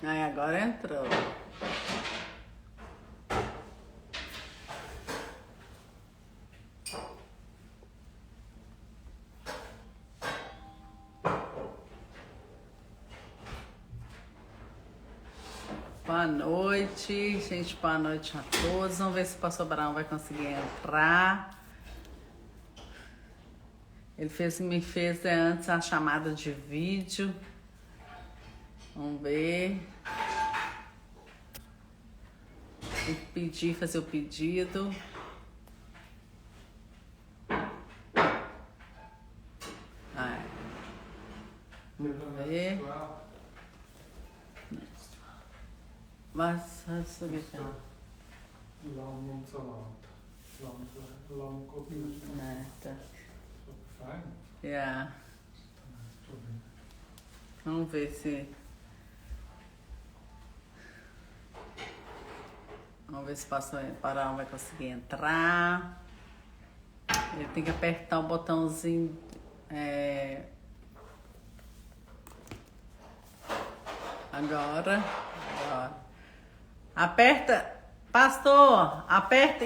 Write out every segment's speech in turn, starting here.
Aí agora entrou. Boa noite, gente. Boa noite a todos. Vamos ver se o pastor Abraão vai conseguir entrar. Ele me fez antes a chamada de vídeo. Vamos ver. Tem que fazer o pedido. Aí. Vamos ver. Mas subir aqui. Tá. Yeah. Vamos ver se. Vamos ver se o pastor Abraão vai conseguir entrar. Ele tem que apertar o botãozinho. Agora. Aperta. Pastor, aperta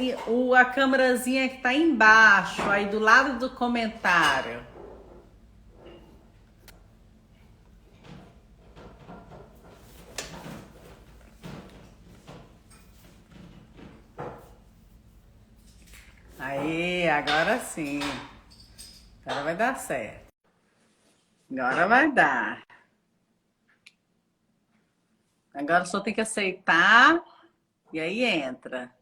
a câmerazinha que tá embaixo, aí do lado do comentário. Aí, agora sim. Agora vai dar certo. Agora vai dar. Agora só tem que aceitar e aí entra.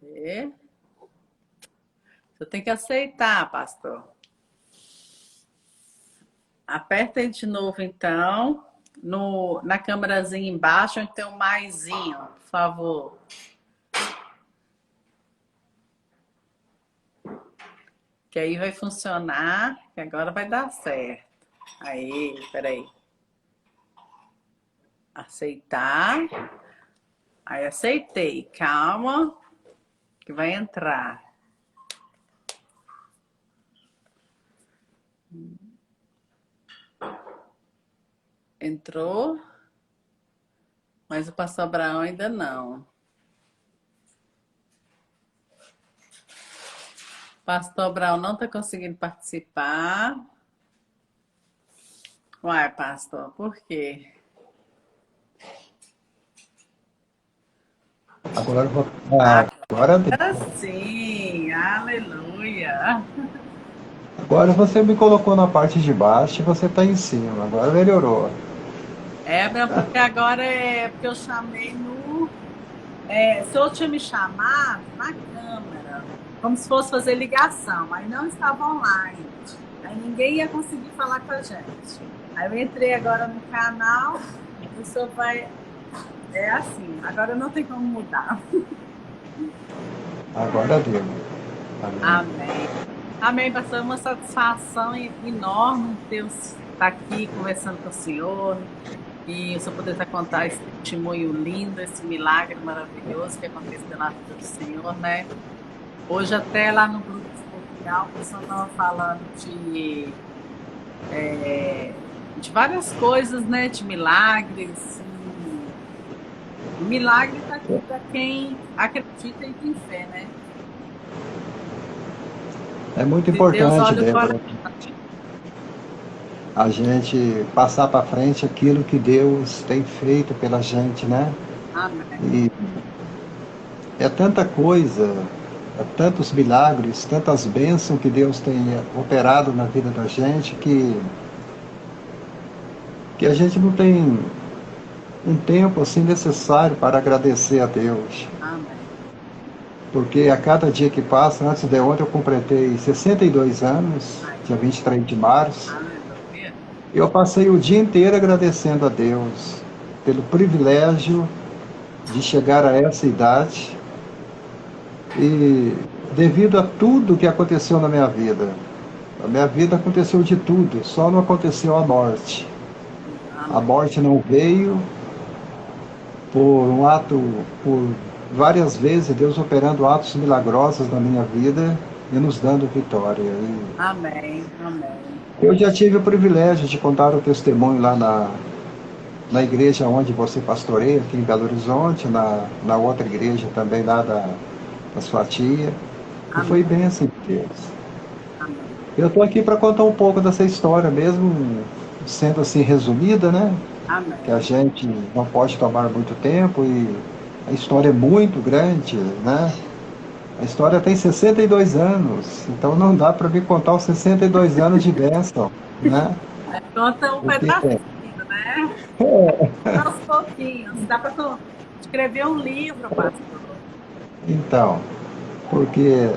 E... Só tem que aceitar, pastor. Aperta aí de novo, então. Na câmerazinha embaixo, onde tem um maisinho, por favor. Que aí vai funcionar, que agora vai dar certo. Aí, peraí. Aceitar. Aí, aceitei. Calma, que vai entrar. Entrou. Mas o pastor Abraão ainda não. Pastor Abraão não está conseguindo participar. Uai, pastor, por quê? Agora sim, aleluia. agora você me colocou na parte de baixo e você está em cima. Agora melhorou. Porque agora porque eu chamei no. Se eu tinha me chamado na câmera, como se fosse fazer ligação, aí não estava online. Aí ninguém ia conseguir falar com a gente. Aí eu entrei agora no canal, o senhor vai. É assim, agora não tem como mudar. Agora deu. Amém. Amém, pastor. É uma satisfação enorme Deus estar aqui conversando com o senhor e o senhor poder contar esse testemunho lindo, esse milagre maravilhoso que aconteceu na vida do senhor, né? Hoje até lá no grupo de Portugal, o senhor estava falando de várias coisas, né? De milagres. O milagre está aqui para quem acredita e tem fé, né? É muito importante, Débora, a gente passar para frente aquilo que Deus tem feito pela gente, né? Amém. E é tanta coisa, é tantos milagres, tantas bênçãos que Deus tem operado na vida da gente que a gente não tem um tempo assim necessário para agradecer a Deus. Amém. Porque a cada dia que passa, antes de ontem eu completei 62 anos, dia 23 de março, e eu passei o dia inteiro agradecendo a Deus pelo privilégio de chegar a essa idade e devido a tudo que aconteceu na minha vida. Na minha vida aconteceu de tudo, só não aconteceu a morte. A morte não veio por várias vezes Deus operando atos milagrosos na minha vida, e nos dando vitória. E Amém, amém. eu já tive o privilégio de contar o testemunho lá na igreja onde você pastoreia, aqui em Belo Horizonte, na outra igreja também lá da sua tia, e foi Amém, bênção de Deus. amém. Eu estou aqui para contar um pouco dessa história, mesmo sendo assim resumida, né? Que a Amém. gente não pode tomar muito tempo e a história é muito grande, né? A história tem 62 anos, então não dá para me contar os 62 anos de bênção, né? Conta um Porque, pedacinho, né? Aos pouquinhos. Dá para escrever um livro, pastor. então, porque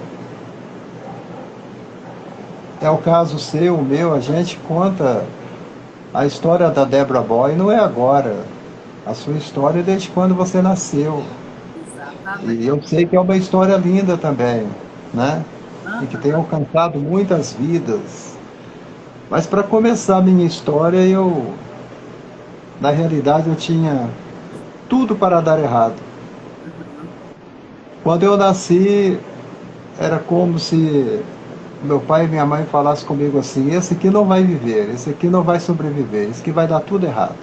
é o caso seu, o meu, a gente conta a história da Deborah Boy, não é agora. A sua história é desde quando você nasceu. E Exatamente. eu sei que é uma história linda também, né? E que tem Aham. alcançado muitas vidas. Mas para começar a minha história, na realidade, eu tinha tudo para dar errado. Quando eu nasci, era como se meu pai e minha mãe falassem comigo assim: esse aqui não vai viver, esse aqui não vai sobreviver, esse aqui vai dar tudo errado.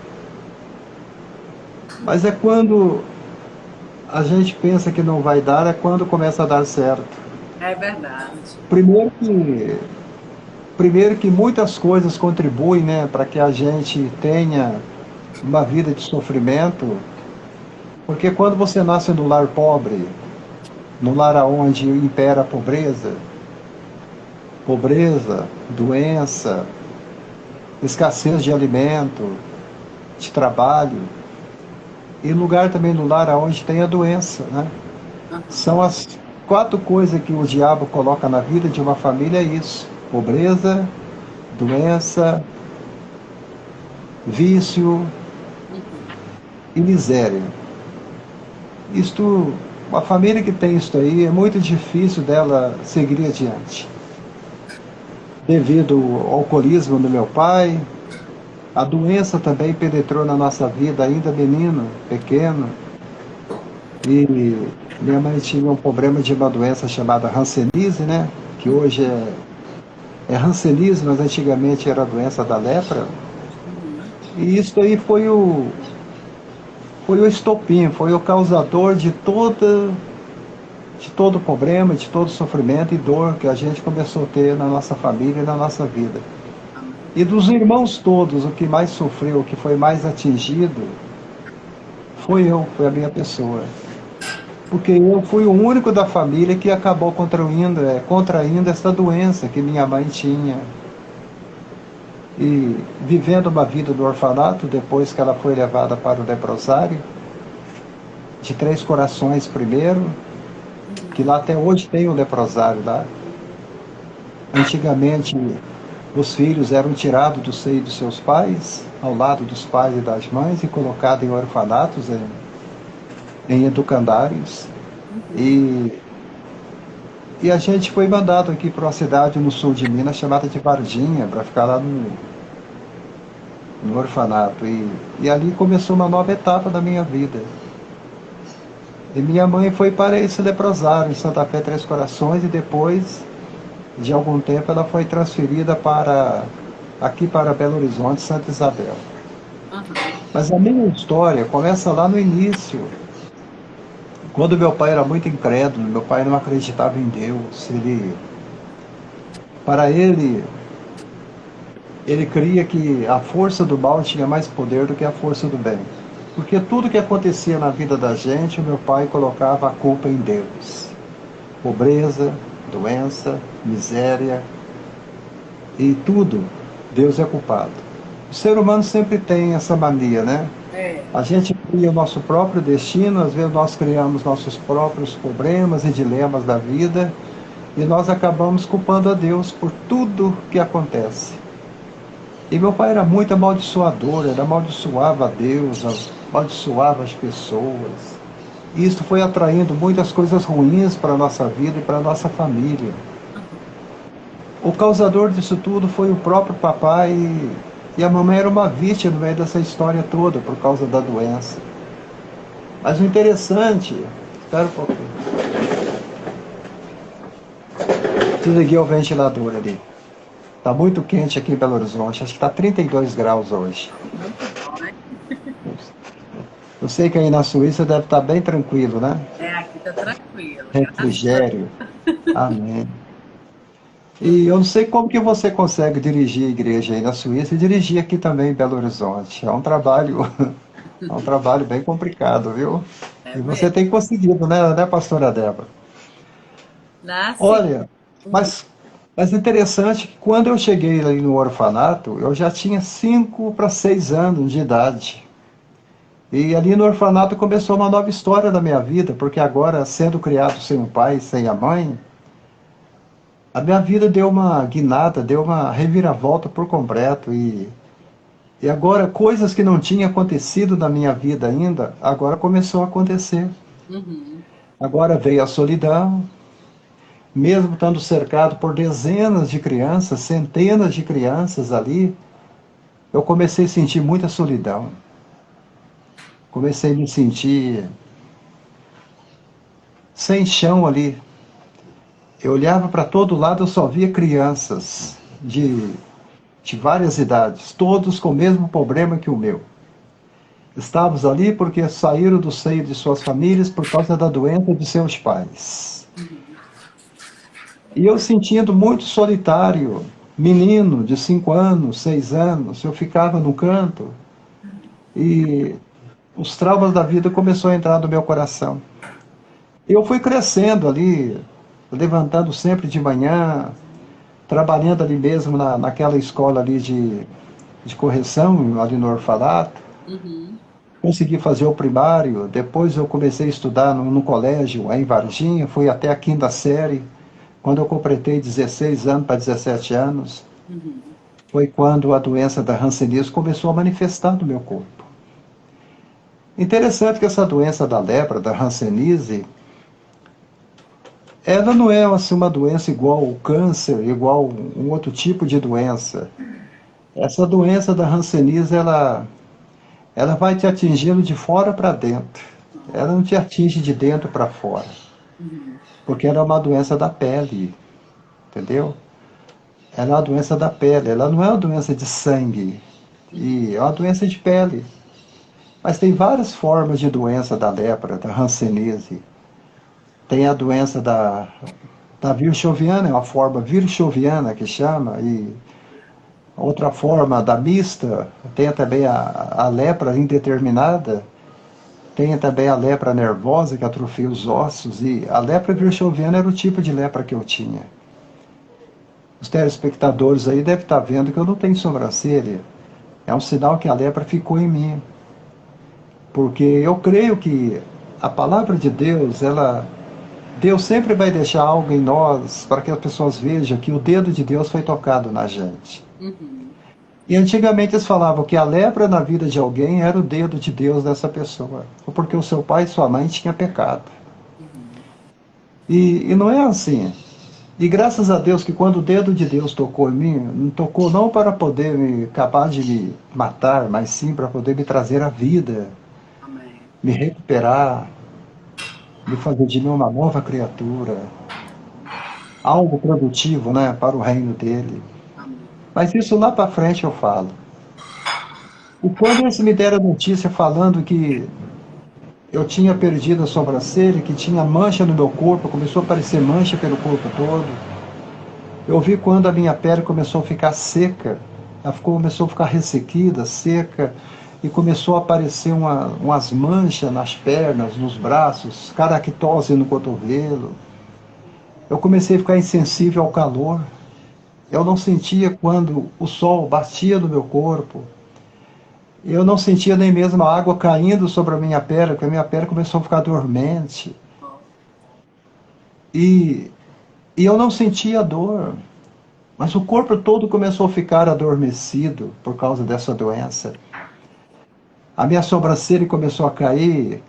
Mas é quando a gente pensa que não vai dar, é quando começa a dar certo. É verdade. Primeiro que, primeiro que muitas coisas contribuem, né, para que a gente tenha uma vida de sofrimento, porque quando você nasce no lar pobre, no lar onde impera a pobreza, doença, escassez de alimento, de trabalho, e lugar também no lar onde tem a doença, né? Aham. São as 4 coisas que o diabo coloca na vida de uma família, é isso: pobreza, doença, vício e miséria. Isto, uma família que tem isso aí, é muito difícil dela seguir adiante. Devido ao alcoolismo do meu pai, a doença também penetrou na nossa vida, ainda menino, pequeno, e minha mãe tinha um problema de uma doença chamada Hanseníase, né? Que hoje é Hanseníase, mas antigamente era a doença da lepra. Uhum. E isso aí foi o estopim, foi o causador de todo problema, de todo sofrimento e dor que a gente começou a ter na nossa família e na nossa vida. Amém. E dos irmãos todos, o que mais sofreu, o que foi mais atingido, foi a minha pessoa. Porque eu fui o único da família que acabou contraindo essa doença que minha mãe tinha. E vivendo uma vida do orfanato, depois que ela foi levada para o leprosário, de Três Corações primeiro, que lá até hoje tem o leprosário lá. Antigamente, os filhos eram tirados do seio dos seus pais, ao lado dos pais e das mães, e colocados em orfanatos, em educandários. E, e a gente foi mandado aqui para uma cidade no sul de Minas chamada de Varginha, para ficar lá no orfanato. E ali começou uma nova etapa da minha vida. E minha mãe foi para esse leprosário em Santa Fé Três Corações, e depois de algum tempo ela foi transferida aqui para Belo Horizonte, Santa Isabel. Aham. Mas a minha história começa lá no início, quando meu pai era muito incrédulo, meu pai não acreditava em Deus. Para ele cria que a força do mal tinha mais poder do que a força do bem. Porque tudo que acontecia na vida da gente, o meu pai colocava a culpa em Deus. Pobreza, doença, miséria e tudo, Deus é culpado. O ser humano sempre tem essa mania, né? É. A gente cria o nosso próprio destino, às vezes nós criamos nossos próprios problemas e dilemas da vida, e nós acabamos culpando a Deus por tudo que acontece. E meu pai era muito amaldiçoador, ele amaldiçoava a Deus, amaldiçoava as pessoas. E isso foi atraindo muitas coisas ruins para a nossa vida e para a nossa família. O causador disso tudo foi o próprio papai, e a mamãe era uma vítima no meio dessa história toda por causa da doença. Mas o interessante, espera um pouquinho. desliguei o ventilador ali. Está muito quente aqui em Belo Horizonte, acho que está 32 graus hoje. Eu sei que aí na Suíça deve estar bem tranquilo, né? Aqui tá tranquilo. Refrigério. Amém. E eu não sei como que você consegue dirigir a igreja aí na Suíça e dirigir aqui também em Belo Horizonte. É um trabalho, é um trabalho bem complicado, viu? E você tem conseguido, né, pastora Débora? Olha, mas interessante que quando eu cheguei ali no orfanato, eu já tinha 5 para 6 anos de idade. E ali no orfanato começou uma nova história da minha vida, porque agora, sendo criado sem o pai, sem a mãe, a minha vida deu uma guinada, deu uma reviravolta por completo. E agora, coisas que não tinham acontecido na minha vida ainda, agora começou a acontecer. Agora veio a solidão, mesmo estando cercado por dezenas de crianças, centenas de crianças ali, eu comecei a sentir muita solidão. Comecei a me sentir sem chão ali. Eu olhava para todo lado, eu só via crianças de várias idades, todos com o mesmo problema que o meu. Estávamos ali porque saíram do seio de suas famílias por causa da doença de seus pais. E eu sentindo muito solitário, menino de 5 anos, 6 anos, eu ficava no canto e os traumas da vida começaram a entrar no meu coração. Eu fui crescendo ali, levantando sempre de manhã, trabalhando ali mesmo naquela escola ali de correção, ali no orfanato. Consegui fazer o primário, depois eu comecei a estudar no colégio em Varginha, fui até a 5ª série. Quando eu completei 16 anos para 17 anos, foi quando a doença da hanseníase começou a manifestar no meu corpo. Interessante que essa doença da lepra, da hanseníase, ela não é assim, uma doença igual o câncer, igual um outro tipo de doença. Essa doença da hanseníase, ela vai te atingindo de fora para dentro. Ela não te atinge de dentro para fora. Porque ela é uma doença da pele, entendeu? Ela é uma doença da pele, ela não é uma doença de sangue. E é uma doença de pele. Mas tem várias formas de doença da lepra, da hanseníase. Tem a doença da virchoviana, é uma forma virchoviana que chama, e outra forma da mista, tem também a lepra indeterminada, tem também a lepra nervosa que atrofia os ossos, e a lepra virchoviana era o tipo de lepra que eu tinha. Os telespectadores aí devem estar vendo que eu não tenho sobrancelha. É um sinal que a lepra ficou em mim. Porque eu creio que a palavra de Deus, Deus sempre vai deixar algo em nós para que as pessoas vejam que o dedo de Deus foi tocado na gente. E antigamente eles falavam que a lepra na vida de alguém era o dedo de Deus dessa pessoa, porque o seu pai e sua mãe tinham pecado. E não é assim. E graças a Deus que quando o dedo de Deus tocou em mim, não tocou não para poder me capaz de me matar, mas sim para poder me trazer a vida, me recuperar, me fazer de mim uma nova criatura, algo produtivo, né, para o reino dele. Mas isso lá para frente eu falo. E quando eles me deram a notícia falando que eu tinha perdido a sobrancelha, que tinha mancha no meu corpo, começou a aparecer mancha pelo corpo todo, eu vi quando a minha pele começou a ficar seca, ela começou a ficar ressequida, seca, e começou a aparecer umas manchas nas pernas, nos braços, caractose no cotovelo. Eu comecei a ficar insensível ao calor. Eu não sentia quando o sol batia no meu corpo. Eu não sentia nem mesmo a água caindo sobre a minha pele, porque a minha pele começou a ficar dormente. E eu não sentia dor. Mas o corpo todo começou a ficar adormecido por causa dessa doença. A minha sobrancelha começou a cair,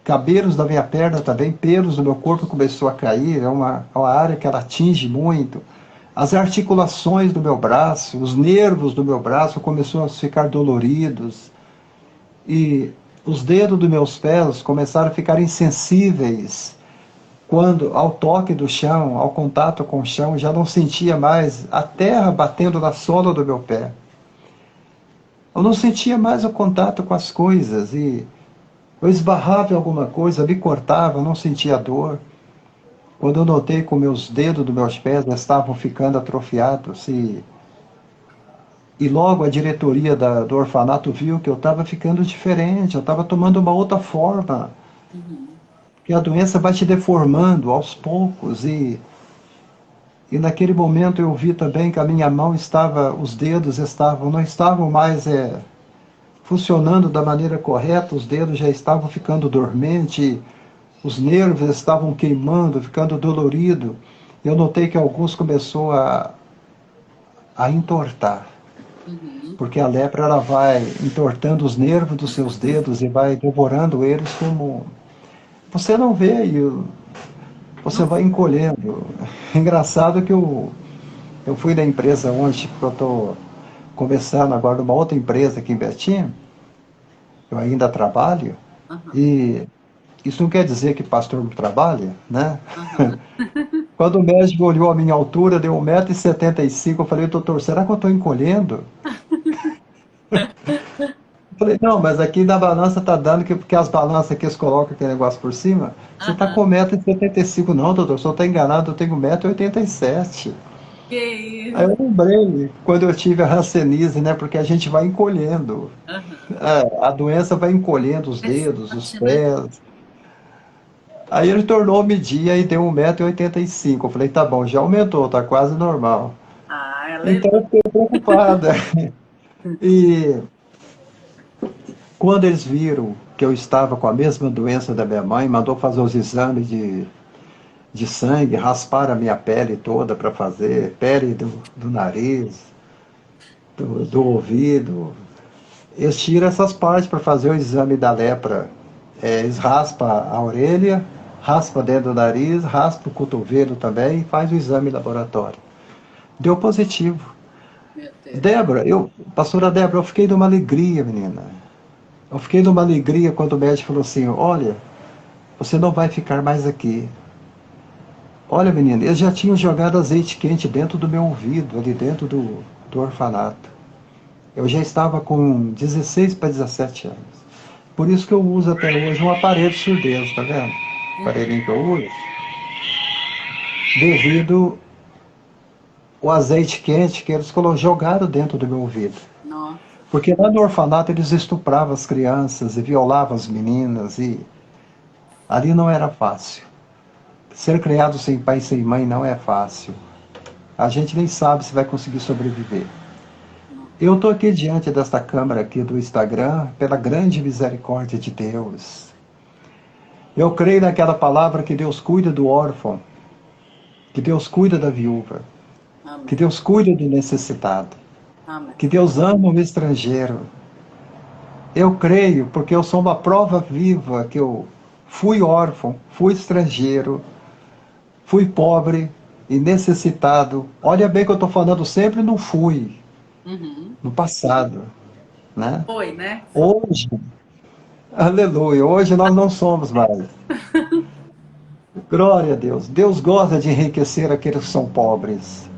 cabelos da minha perna também, pelos do meu corpo começou a cair, é uma área que ela atinge muito. As articulações do meu braço, os nervos do meu braço começaram a ficar doloridos. E os dedos dos meus pés começaram a ficar insensíveis. quando, ao toque do chão, ao contato com o chão, já não sentia mais a terra batendo na sola do meu pé. Eu não sentia mais o contato com as coisas e eu esbarrava em alguma coisa, me cortava, eu não sentia dor. Quando eu notei que meus dedos dos meus pés estavam ficando atrofiados e logo a diretoria do orfanato viu que eu estava ficando diferente, eu estava tomando uma outra forma. Que a doença vai te deformando aos poucos e naquele momento eu vi também que a minha mão estava, os dedos não estavam mais funcionando da maneira correta, os dedos já estavam ficando dormentes, os nervos estavam queimando, ficando dolorido. Eu notei que alguns começou a entortar, porque a lepra ela vai entortando os nervos dos seus dedos e vai devorando eles como você não vê e você vai encolhendo. Engraçado que eu fui da empresa onde eu estou começando agora numa outra empresa aqui em Betim, eu ainda trabalho, e isso não quer dizer que pastor não trabalha, né? Quando o médico olhou a minha altura, deu 1,75 m, eu falei, doutor, será que eu estou encolhendo? Eu falei, não, mas aqui na balança tá dando, porque as balanças que eles colocam aquele negócio por cima, você tá com 1,75 m. Não, doutor, o senhor tá enganado, eu tenho 1,87 m. Que isso? Aí eu lembrei, quando eu tive a hanseníase, né, porque a gente vai encolhendo. A doença vai encolhendo os dedos, os pés. Aí ele tornou medir e deu 1,85 m. Eu falei, tá bom, já aumentou, tá quase normal. Então eu fiquei preocupada. E quando eles viram que eu estava com a mesma doença da minha mãe, mandou fazer os exames de sangue, raspar a minha pele toda para fazer, pele do nariz, do ouvido. Eles tiram essas partes para fazer o exame da lepra. Eles raspam a orelha, raspa dentro do nariz, raspa o cotovelo também e faz o exame laboratório. Deu positivo. Débora, pastora Débora, eu fiquei de uma alegria, menina. Eu fiquei de uma alegria quando o médico falou assim, olha, você não vai ficar mais aqui. Olha, menina, eles já tinham jogado azeite quente dentro do meu ouvido, ali dentro do orfanato. Eu já estava com 16 para 17 anos. Por isso que eu uso até hoje um aparelho de surdez, tá vendo? O aparelhinho que eu uso. Devido ao azeite quente que eles jogaram dentro do meu ouvido. Nossa. Porque lá no orfanato eles estupravam as crianças e violavam as meninas e ali não era fácil. Ser criado sem pai e sem mãe não é fácil. A gente nem sabe se vai conseguir sobreviver. Eu estou aqui diante desta câmera aqui do Instagram pela grande misericórdia de Deus. Eu creio naquela palavra que Deus cuida do órfão, que Deus cuida da viúva, que Deus cuida do necessitado, que Deus ama o estrangeiro. Eu creio porque eu sou uma prova viva que eu fui órfão, fui estrangeiro, fui pobre e necessitado. Olha bem que eu estou falando sempre não fui. No passado, né? Foi, né? Hoje, aleluia, hoje nós não somos mais. Glória a Deus. Deus gosta de enriquecer aqueles que são pobres.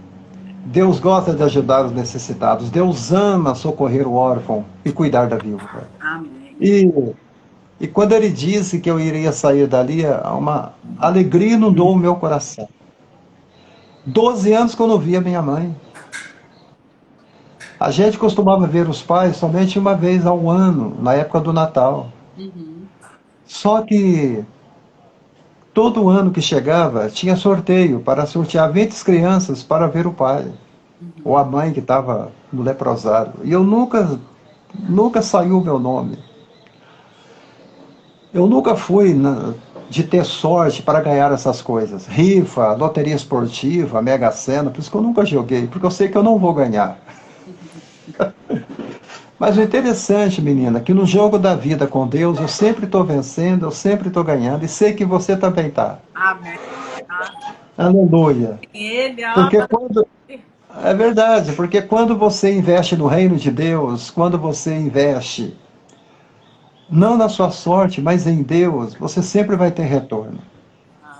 Deus gosta de ajudar os necessitados. Deus ama socorrer o órfão e cuidar da viúva. Amém. E quando ele disse que eu iria sair dali, uma alegria inundou o meu coração. 12 anos que eu não via minha mãe. A gente costumava ver os pais somente uma vez ao ano, na época do Natal. Só que todo ano que chegava, tinha sorteio para sortear 20 crianças para ver o pai. Ou a mãe que estava no leprosário. E eu nunca saiu o meu nome. Eu nunca fui de ter sorte para ganhar essas coisas. Rifa, loteria esportiva, Mega Sena, por isso que eu nunca joguei, porque eu sei que eu não vou ganhar. Mas o interessante, menina, que no jogo da vida com Deus, eu sempre estou vencendo, eu sempre estou ganhando, e sei que você também está. Amém. Aleluia. Ele, porque quando... É verdade, porque quando você investe no reino de Deus, quando você investe não na sua sorte, mas em Deus, você sempre vai ter retorno.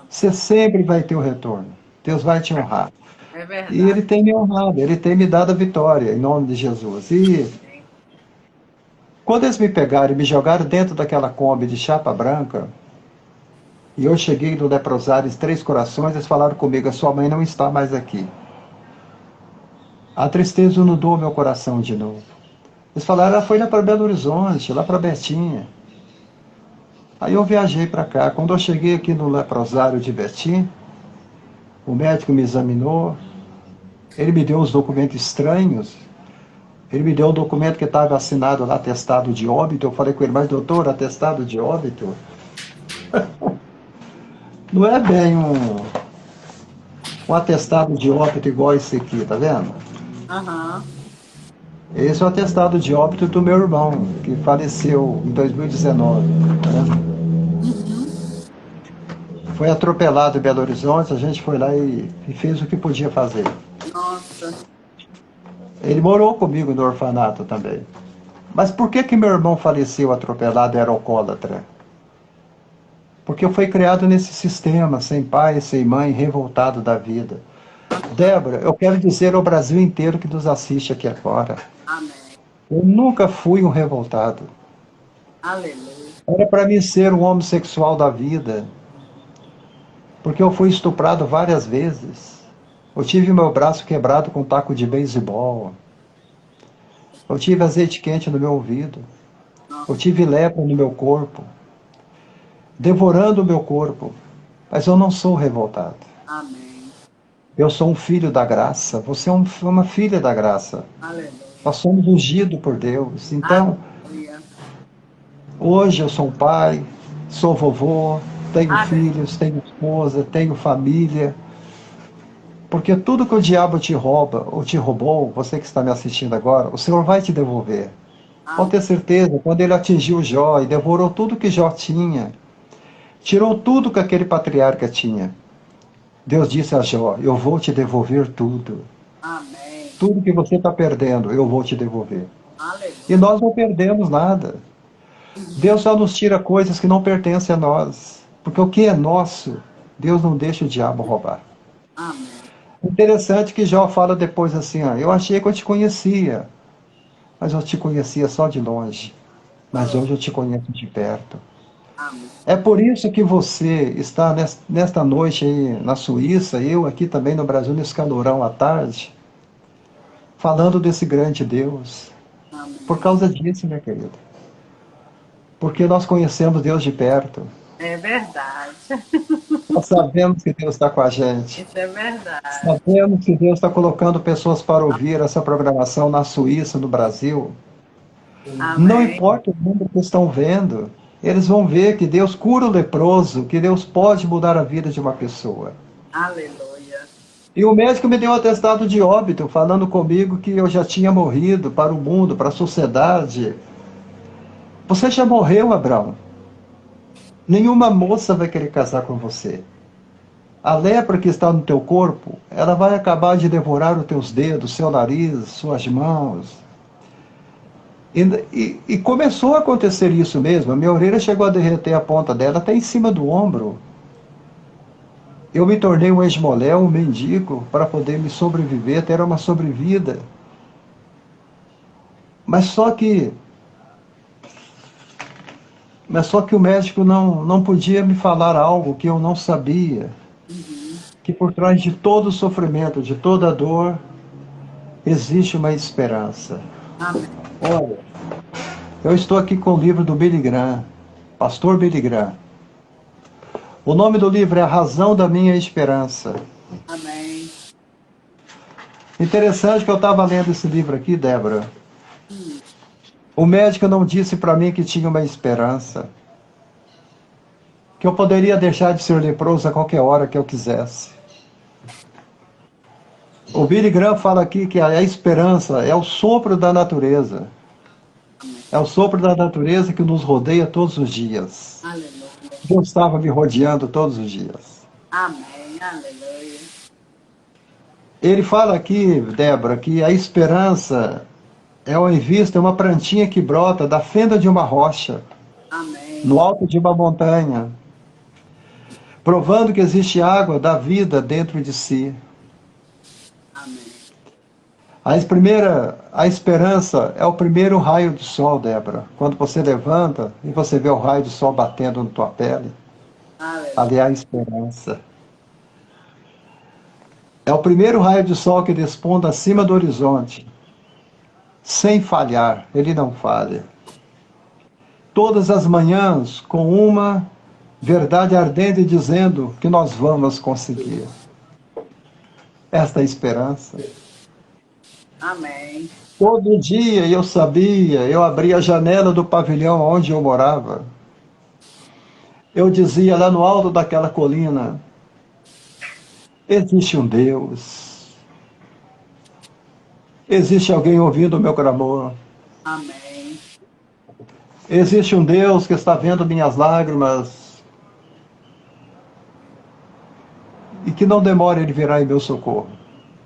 Você sempre vai ter o retorno. Deus vai te honrar. É E Ele verdade. tem me honrado, Ele tem me dado a vitória, em nome de Jesus. E quando eles me pegaram e me jogaram dentro daquela Kombi de chapa branca, e eu cheguei no leprosário Três Corações, eles falaram comigo, a sua mãe não está mais aqui. A tristeza inundou meu coração de novo. Eles falaram, ela foi lá para Belo Horizonte, lá para Betim. Aí eu viajei para cá. Quando eu cheguei aqui no leprosário de Betim, o médico me examinou, ele me deu uns documentos estranhos, ele me deu um documento que estava assinado lá, atestado de óbito. Eu falei com ele, mas doutor, atestado de óbito? Não é bem um atestado de óbito igual esse aqui, tá vendo? Aham. Esse é o atestado de óbito do meu irmão, que faleceu em 2019. Né? Foi atropelado em Belo Horizonte, a gente foi lá e fez o que podia fazer. Nossa. Ele morou comigo no orfanato também. Mas por que meu irmão faleceu atropelado e era alcoólatra? Porque eu fui criado nesse sistema, sem pai, sem mãe, revoltado da vida. Débora, eu quero dizer ao Brasil inteiro que nos assiste aqui agora. Amém. Eu nunca fui um revoltado. Aleluia. Era para mim ser um homossexual da vida. Porque eu fui estuprado várias vezes. Eu tive meu braço quebrado com um taco de beisebol. Eu tive azeite quente no meu ouvido. Eu tive lepra no meu corpo. Devorando o meu corpo. Mas eu não sou revoltado. Amém. Eu sou um filho da graça. Você é uma filha da graça. Aleluia. Nós somos ungidos por Deus. Então, Aleluia. hoje eu sou um pai, sou vovô, tenho filhos, tenho esposa, tenho família. Porque tudo que o diabo te rouba, ou te roubou, você que está me assistindo agora, o Senhor vai te devolver. Pode ter certeza, quando ele atingiu Jó e devorou tudo que Jó tinha, tirou tudo que aquele patriarca tinha, Deus disse a Jó, eu vou te devolver tudo. Amém. Tudo que você está perdendo, eu vou te devolver. Aleluia. E nós não perdemos nada. Deus só nos tira coisas que não pertencem a nós. Porque o que é nosso, Deus não deixa o diabo roubar. Amém. Interessante que Jó fala depois assim, ó, eu achei que eu te conhecia, mas eu te conhecia só de longe. Mas hoje eu te conheço de perto. Amém. É por isso que você está nesta noite aí na Suíça, eu aqui também no Brasil, nesse calorão à tarde, falando desse grande Deus. Amém. Por causa disso, minha querida. Porque nós conhecemos Deus de perto. É verdade. Nós sabemos que Deus está com a gente. Isso é verdade. Sabemos que Deus está colocando pessoas para ouvir essa programação na Suíça, no Brasil. Amém. Não importa o número que estão vendo, eles vão ver que Deus cura o leproso, que Deus pode mudar a vida de uma pessoa. Aleluia. E o médico me deu um atestado de óbito, falando comigo que eu já tinha morrido para o mundo, para a sociedade. Você já morreu, Abraão. Nenhuma moça vai querer casar com você. A lepra que está no teu corpo, ela vai acabar de devorar os teus dedos, seu nariz, suas mãos. E começou a acontecer isso mesmo. A minha orelha chegou a derreter a ponta dela até em cima do ombro. Eu me tornei um esmolé, um mendigo, para poder me sobreviver, ter uma sobrevida. Mas só que o médico não podia me falar algo que eu não sabia. Que por trás de todo o sofrimento, de toda a dor, existe uma esperança. Amém. Olha, eu estou aqui com o livro do Billy Graham, Pastor Billy Graham. O nome do livro é A Razão da Minha Esperança. Amém. Interessante que eu estava lendo esse livro aqui, Débora. O médico não disse para mim que tinha uma esperança. Que eu poderia deixar de ser leproso a qualquer hora que eu quisesse. O Billy Graham fala aqui que a esperança é o sopro da natureza. É o sopro da natureza que nos rodeia todos os dias. Aleluia. Deus estava me rodeando todos os dias. Amém. Aleluia. Ele fala aqui, Débora, que a esperança é uma plantinha que brota da fenda de uma rocha, Amém. no alto de uma montanha. provando que existe água da vida dentro de si. Amém. A esperança é o primeiro raio de sol, Débora. Quando você levanta e você vê o raio de sol batendo na tua pele, ali Aleluia. há a esperança. É o primeiro raio de sol que desponta acima do horizonte, sem falhar, ele não falha. Todas as manhãs, com uma verdade ardente dizendo que nós vamos conseguir. Esta é a esperança. Amém. Todo dia eu sabia, eu abria a janela do pavilhão onde eu morava. Eu dizia lá no alto daquela colina, existe um Deus. Existe alguém ouvindo o meu clamor. Amém. Existe um Deus que está vendo minhas lágrimas e que não demora ele virá em meu socorro.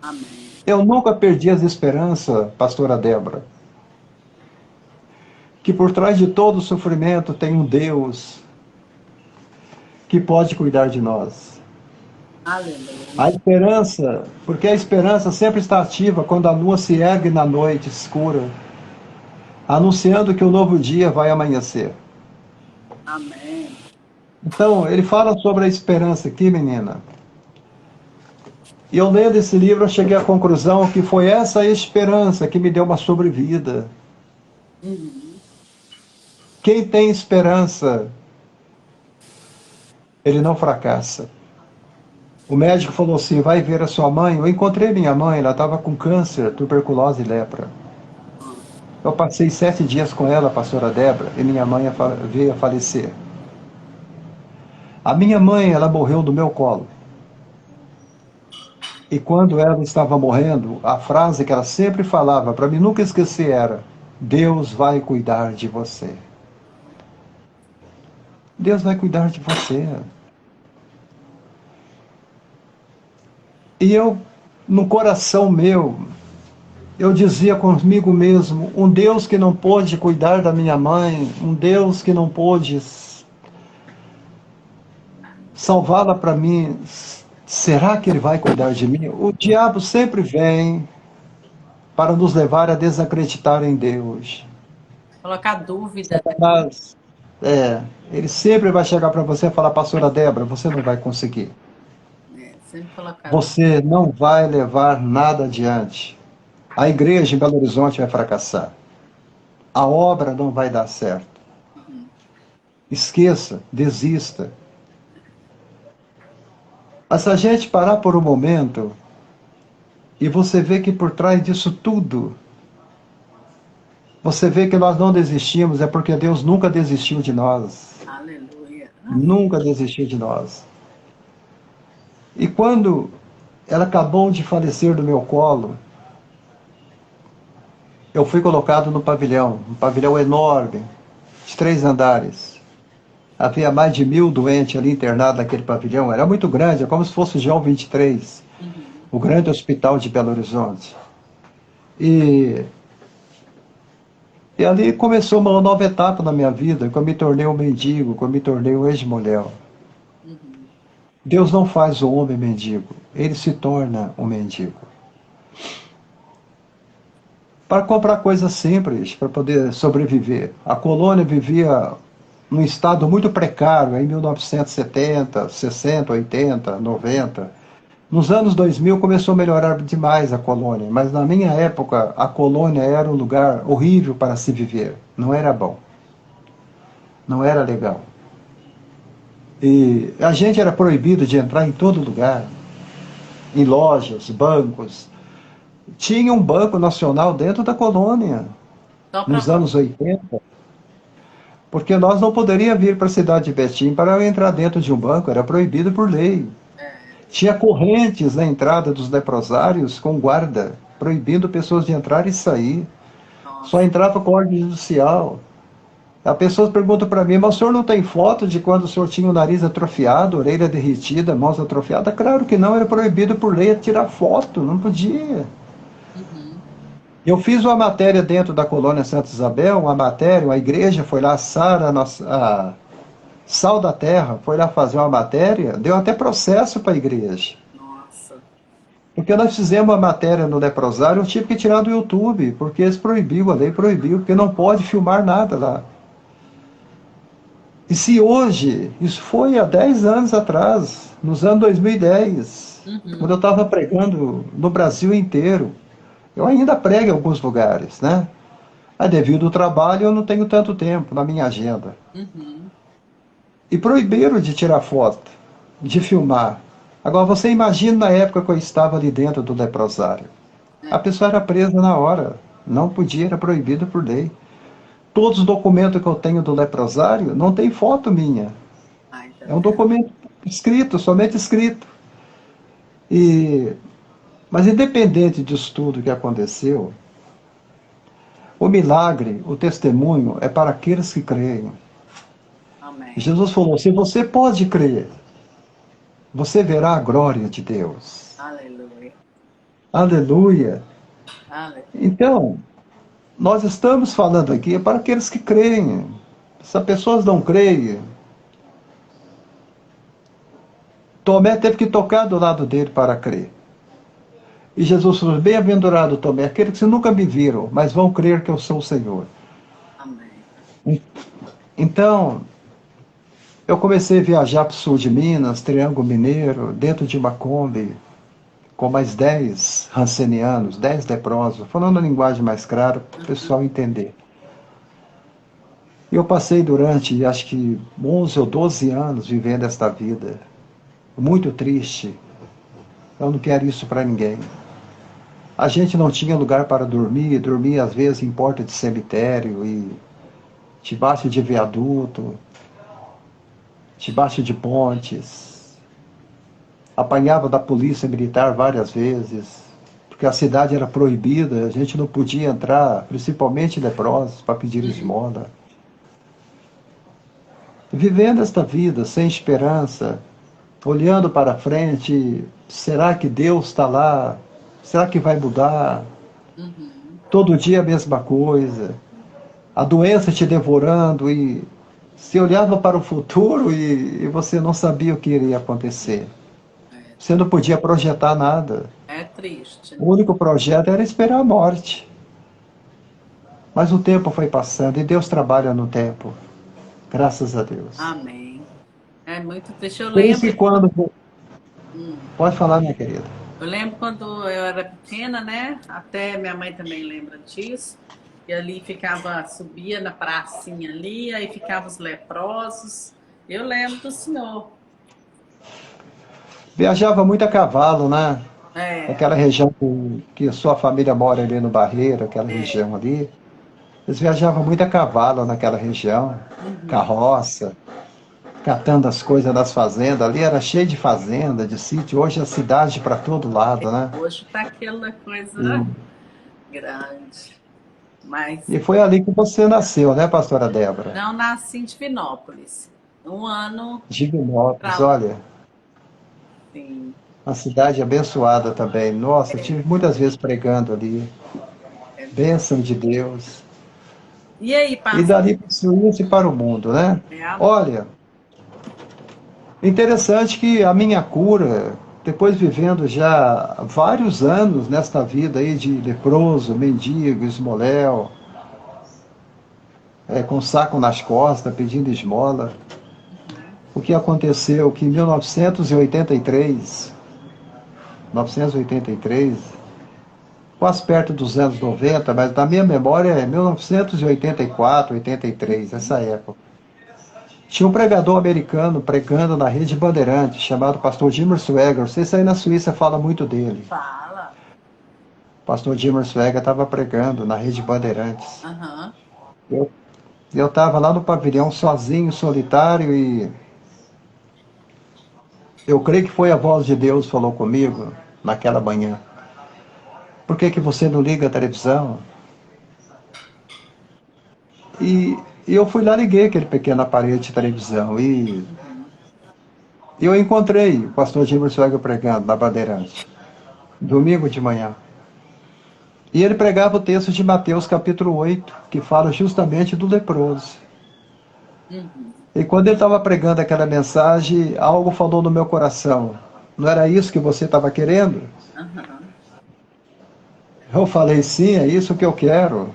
Amém. Eu nunca perdi as esperanças, pastora Débora, que por trás de todo sofrimento tem um Deus que pode cuidar de nós. Aleluia. A esperança, porque a esperança sempre está ativa quando a lua se ergue na noite escura, anunciando que o novo dia vai amanhecer. Amém. Então, ele fala sobre a esperança aqui, menina. E eu lendo esse livro, eu cheguei à conclusão que foi essa esperança que me deu uma sobrevida. Uhum. Quem tem esperança, ele não fracassa. O médico falou assim, vai ver a sua mãe. Eu encontrei minha mãe, ela estava com câncer, tuberculose e lepra. Eu passei 7 dias com ela, a pastora Débora, e minha mãe veio a falecer. A minha mãe, ela morreu no meu colo. E quando ela estava morrendo, a frase que ela sempre falava, para mim nunca esquecer, era: Deus vai cuidar de você. Deus vai cuidar de você. E eu, no coração meu, eu dizia comigo mesmo, um Deus que não pôde cuidar da minha mãe, um Deus que não pôde salvá-la para mim, será que ele vai cuidar de mim? O diabo sempre vem para nos levar a desacreditar em Deus. Colocar dúvida, né? Mas, ele sempre vai chegar para você e falar, pastora Débora, você não vai conseguir. Sempre colocar dúvida. Você não vai levar nada adiante. A igreja em Belo Horizonte vai fracassar. A obra não vai dar certo. Esqueça, desista. Mas se a gente parar por um momento e você vê que por trás disso tudo, você vê que nós não desistimos, é porque Deus nunca desistiu de nós. Aleluia. Nunca desistiu de nós. E quando ela acabou de falecer do meu colo, eu fui colocado no pavilhão, um pavilhão enorme, de 3 andares. Havia mais de 1000 doentes ali internados naquele pavilhão. Era muito grande, é como se fosse o João 23, o grande hospital de Belo Horizonte. E ali começou uma nova etapa na minha vida, que eu me tornei um mendigo, que eu me tornei um ex-mulher. Deus não faz o homem mendigo, ele se torna um mendigo. Para comprar coisas simples, para poder sobreviver. A colônia vivia num estado muito precário, em 1970, 60, 80, 90. Nos anos 2000 começou a melhorar demais a colônia, mas na minha época a colônia era um lugar horrível para se viver. Não era bom. Não era legal. E a gente era proibido de entrar em todo lugar. Em lojas, bancos. Tinha um banco nacional dentro da colônia, nos anos 80. Porque nós não poderíamos vir para a cidade de Betim para eu entrar dentro de um banco, era proibido por lei. Tinha correntes na entrada dos leprosários com guarda, proibindo pessoas de entrar e sair. Só entrava com ordem judicial. A pessoa pergunta para mim, mas o senhor não tem foto de quando o senhor tinha o nariz atrofiado, orelha derretida, mãos atrofiadas? Claro que não, era proibido por lei tirar foto, não podia. Eu fiz uma matéria dentro da colônia Santa Isabel, uma igreja foi lá, Sara, Sal da Terra, foi lá fazer uma matéria, deu até processo para a igreja. Nossa. Porque nós fizemos uma matéria no leprosário, eu tive que tirar do YouTube, porque eles proibiu, a lei proibiu, porque não pode filmar nada lá. E se hoje, isso foi há 10 anos atrás, nos anos 2010, quando eu estava pregando no Brasil inteiro, eu ainda prego em alguns lugares, né? Mas devido ao trabalho, eu não tenho tanto tempo na minha agenda. E proibiram de tirar foto, de filmar. Agora, você imagina na época que eu estava ali dentro do leprosário. A pessoa era presa na hora. Não podia, era proibido por lei. Todos os documentos que eu tenho do leprosário não tem foto minha. Ai, tá É um vendo? documento escrito, somente escrito. Mas independente disso tudo que aconteceu, o milagre, o testemunho é para aqueles que creem. Amém. Jesus falou, se você pode crer, você verá a glória de Deus. Aleluia. Aleluia. Aleluia. Então, nós estamos falando aqui para aqueles que creem. Se as pessoas não creem, Tomé teve que tocar do lado dele para crer. E Jesus falou, bem-aventurado Tomé, aqueles que nunca me viram, mas vão crer que eu sou o Senhor. Amém. Então, eu comecei a viajar para o sul de Minas, Triângulo Mineiro, dentro de uma Kombi, com mais 10 rancenianos, 10 leprosos, falando a linguagem mais clara para o pessoal entender. Eu passei durante, acho que 11 ou 12 anos vivendo esta vida, muito triste. Eu não quero isso para ninguém. A gente não tinha lugar para dormir, dormia às vezes em porta de cemitério e debaixo de viaduto, debaixo de pontes. Apanhava da polícia militar várias vezes, porque a cidade era proibida, a gente não podia entrar, principalmente leprosos, para pedir esmola. Vivendo esta vida sem esperança, olhando para frente, será que Deus está lá? Será que vai mudar? Todo dia a mesma coisa. A doença te devorando e você olhava para o futuro e você não sabia o que iria acontecer. Você não podia projetar nada. É triste. O único projeto era esperar a morte. Mas o tempo foi passando e Deus trabalha no tempo. Graças a Deus. Amém. É muito triste. Eu Por isso que lembro. quando... Pode falar, minha querida. Eu lembro quando eu era pequena, né? Até minha mãe também lembra disso. E ali ficava, subia na pracinha ali, aí ficavam os leprosos. Eu lembro do senhor. Viajava muito a cavalo, né? É, Aquela região que a sua família mora ali no Barreiro, aquela região ali. Eles viajavam muito a cavalo naquela região, carroça, catando as coisas das fazendas. Ali era cheio de fazenda, de sítio. Hoje é cidade para todo lado, né? hoje tá aquela coisa grande. Mas E foi ali que você nasceu, né, pastora Débora? não nasci em Divinópolis. Um ano Divinópolis, pra lá, olha, sim. uma cidade abençoada também. Nossa, eu tive muitas vezes pregando ali. Bênção de Deus. E aí, E pastor? dali para o Suíça e para o mundo, né? Olha, interessante que a minha cura, depois vivendo já vários anos nesta vida aí de leproso, mendigo, esmoléu, com saco nas costas, pedindo esmola, o que aconteceu que em 1983, quase perto dos anos 90, mas na minha memória é 1984, 83, essa época. Tinha um pregador americano pregando na Rede Bandeirantes, chamado pastor Jimmer Swaggart. Não sei se aí na Suíça fala muito dele. Fala. O pastor Jimmer Swaggart estava pregando na Rede Bandeirantes. Eu estava lá no pavilhão sozinho, solitário, e eu creio que foi a voz de Deus que falou comigo naquela manhã. Por que você não liga a televisão? E eu fui lá, liguei aquele pequeno aparelho de televisão e eu encontrei o pastor Jimmer Swaggart pregando na Bandeirante, domingo de manhã. E ele pregava o texto de Mateus capítulo 8, que fala justamente do leproso. E quando ele estava pregando aquela mensagem, algo falou no meu coração. Não era isso que você estava querendo? Aham. Eu falei, sim, é isso que eu quero.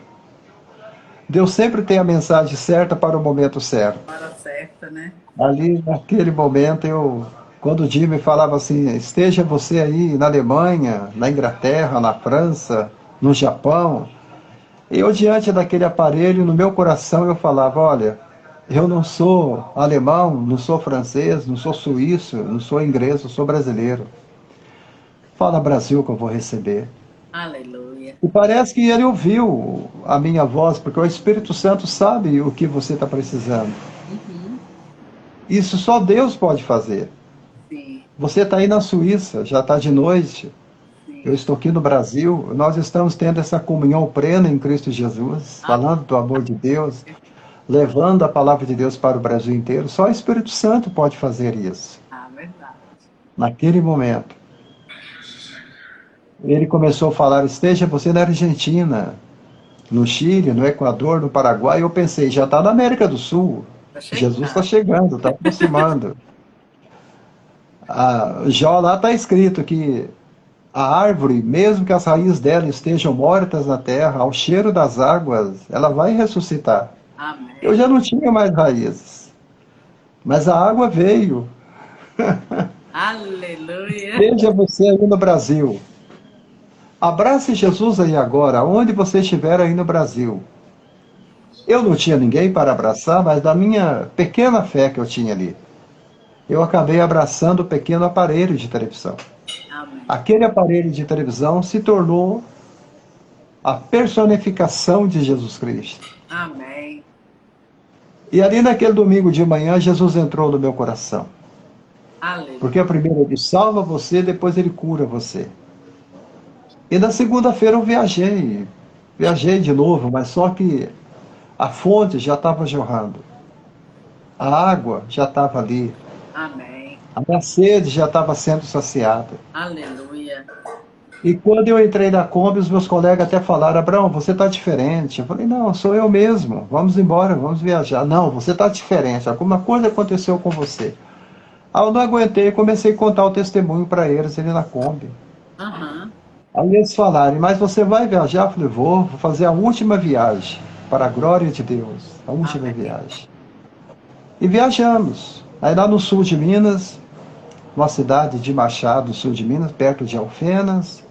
Deus sempre tem a mensagem certa para o momento certo. Hora certa, né? Ali, naquele momento, quando o Jimmy falava assim, esteja você aí na Alemanha, na Inglaterra, na França, no Japão, eu diante daquele aparelho, no meu coração, eu falava, olha, eu não sou alemão, não sou francês, não sou suíço, não sou inglês, eu sou brasileiro. Fala Brasil que eu vou receber. Aleluia. E parece que ele ouviu a minha voz, porque o Espírito Santo sabe o que você está precisando. Uhum. Isso só Deus pode fazer. Sim, Você está aí na Suíça, já está de noite. Eu sim. estou aqui no Brasil. Nós estamos tendo essa comunhão plena em Cristo Jesus, falando do amor de Deus, levando a palavra de Deus para o Brasil inteiro. Só o Espírito Santo pode fazer isso. Ah, verdade. Naquele momento, ele começou a falar: esteja você na Argentina, no Chile, no Equador, no Paraguai. Eu pensei, já está na América do Sul. Tá Jesus está chegando. chegando, está aproximando. Já lá está escrito que a árvore, mesmo que as raízes dela estejam mortas na terra, ao cheiro das águas, ela vai ressuscitar. Eu Amém. já não tinha mais raízes, mas a água veio. Aleluia. Veja você aí no Brasil. Abrace Jesus aí agora, onde você estiver aí no Brasil. Eu não tinha ninguém para abraçar, mas da minha pequena fé que eu tinha ali, eu acabei abraçando o pequeno aparelho de televisão. Amém. Aquele aparelho de televisão se tornou a personificação de Jesus Cristo. Amém. E ali naquele domingo de manhã, Jesus entrou no meu coração. Porque Aleluia. a primeira ele salva você, depois ele cura você. E na segunda-feira eu viajei de novo, mas só que a fonte já estava jorrando. A água já estava ali. Amém. A minha sede já estava sendo saciada. Aleluia. E quando eu entrei na Kombi, os meus colegas até falaram: Abraão, você está diferente. Eu falei: não, sou eu mesmo. Vamos embora, vamos viajar. Não, você está diferente. Alguma coisa aconteceu com você. Aí eu não aguentei e comecei a contar o testemunho para eles ali na Kombi. Aham. Aí eles falaram: mas você vai viajar? Eu falei: vou fazer a última viagem, para a glória de Deus. A última Amém. viagem. E viajamos. Aí lá no sul de Minas, uma cidade de Machado, sul de Minas, perto de Alfenas,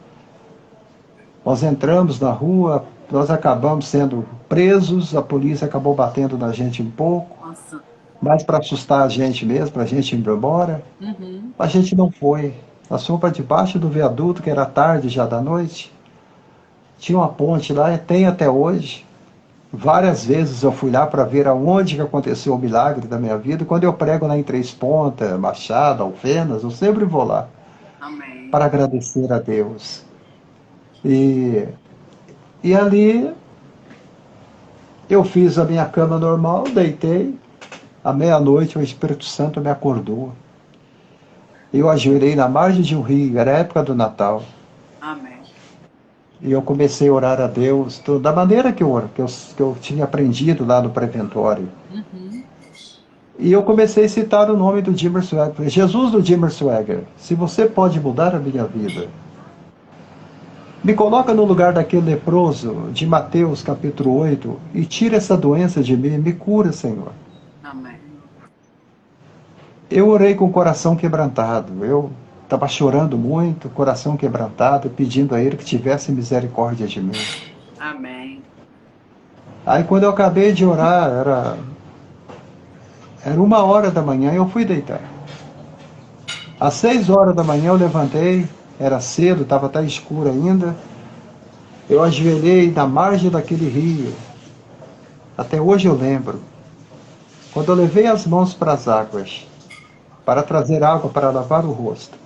nós entramos na rua, nós acabamos sendo presos, a polícia acabou batendo na gente um pouco, Nossa. mas para assustar a gente mesmo, para a gente ir embora. Uhum. A gente não foi. Nós fomos para debaixo do viaduto, que era tarde já da noite. Tinha uma ponte lá, tem até hoje. Várias vezes eu fui lá para ver aonde que aconteceu o milagre da minha vida. Quando eu prego lá em Três Pontas, Machado, Alfenas, eu sempre vou lá Amém. para agradecer a Deus. E, e ali eu fiz a minha cama normal, deitei. À meia-noite o Espírito Santo me acordou. Eu ajoelhei na margem de um rio, era a época do Natal. Amém. E eu comecei a orar a Deus da maneira que eu tinha aprendido lá no preventório. Uhum. E eu comecei a citar o nome do Jimmer Swagger. Falei: Jesus do Jimmer Swagger, se você pode mudar a minha vida, me coloca no lugar daquele leproso de Mateus capítulo 8 e tira essa doença de mim, me cura, Senhor. Amém. Eu orei com o coração quebrantado. Eu estava chorando muito, coração quebrantado, pedindo a Ele que tivesse misericórdia de mim. Amém. Aí quando eu acabei de orar, era 1 hora da manhã e eu fui deitar. Às 6 horas da manhã eu levantei, era cedo, estava até escuro ainda. Eu ajoelhei na margem daquele rio. Até hoje eu lembro. Quando eu levei as mãos para as águas, para trazer água para lavar o rosto,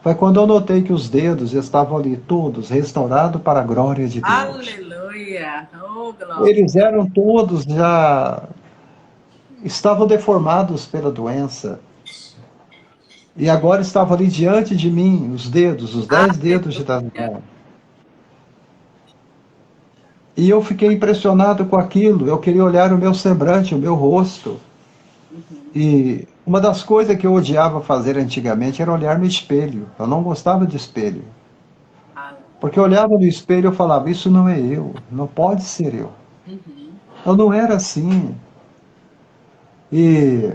foi quando eu notei que os dedos estavam ali todos restaurados para a glória de Deus. Aleluia. Oh, glória. Eles eram todos já... estavam deformados pela doença. E agora estavam ali diante de mim, os dedos, os 10 dedos de das Aleluia. mãos. E eu fiquei impressionado com aquilo. Eu queria olhar o meu semblante, o meu rosto. E uma das coisas que eu odiava fazer antigamente era olhar no espelho. Eu não gostava de espelho. Ah, Porque eu olhava no espelho e eu falava, isso não é eu, não pode ser eu. uhum. Eu não era assim. E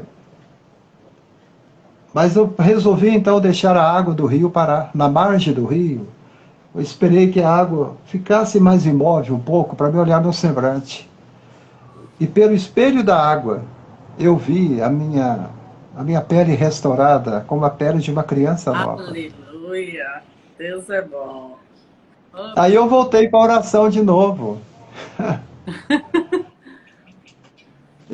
Mas eu resolvi então deixar a água do rio parar na margem do rio. Eu esperei que a água ficasse mais imóvel um pouco para me olhar meu semblante. E pelo espelho da água, eu vi a minha pele restaurada como a pele de uma criança nova. Aleluia. Deus é bom. Oh, Aí eu voltei para a oração de novo.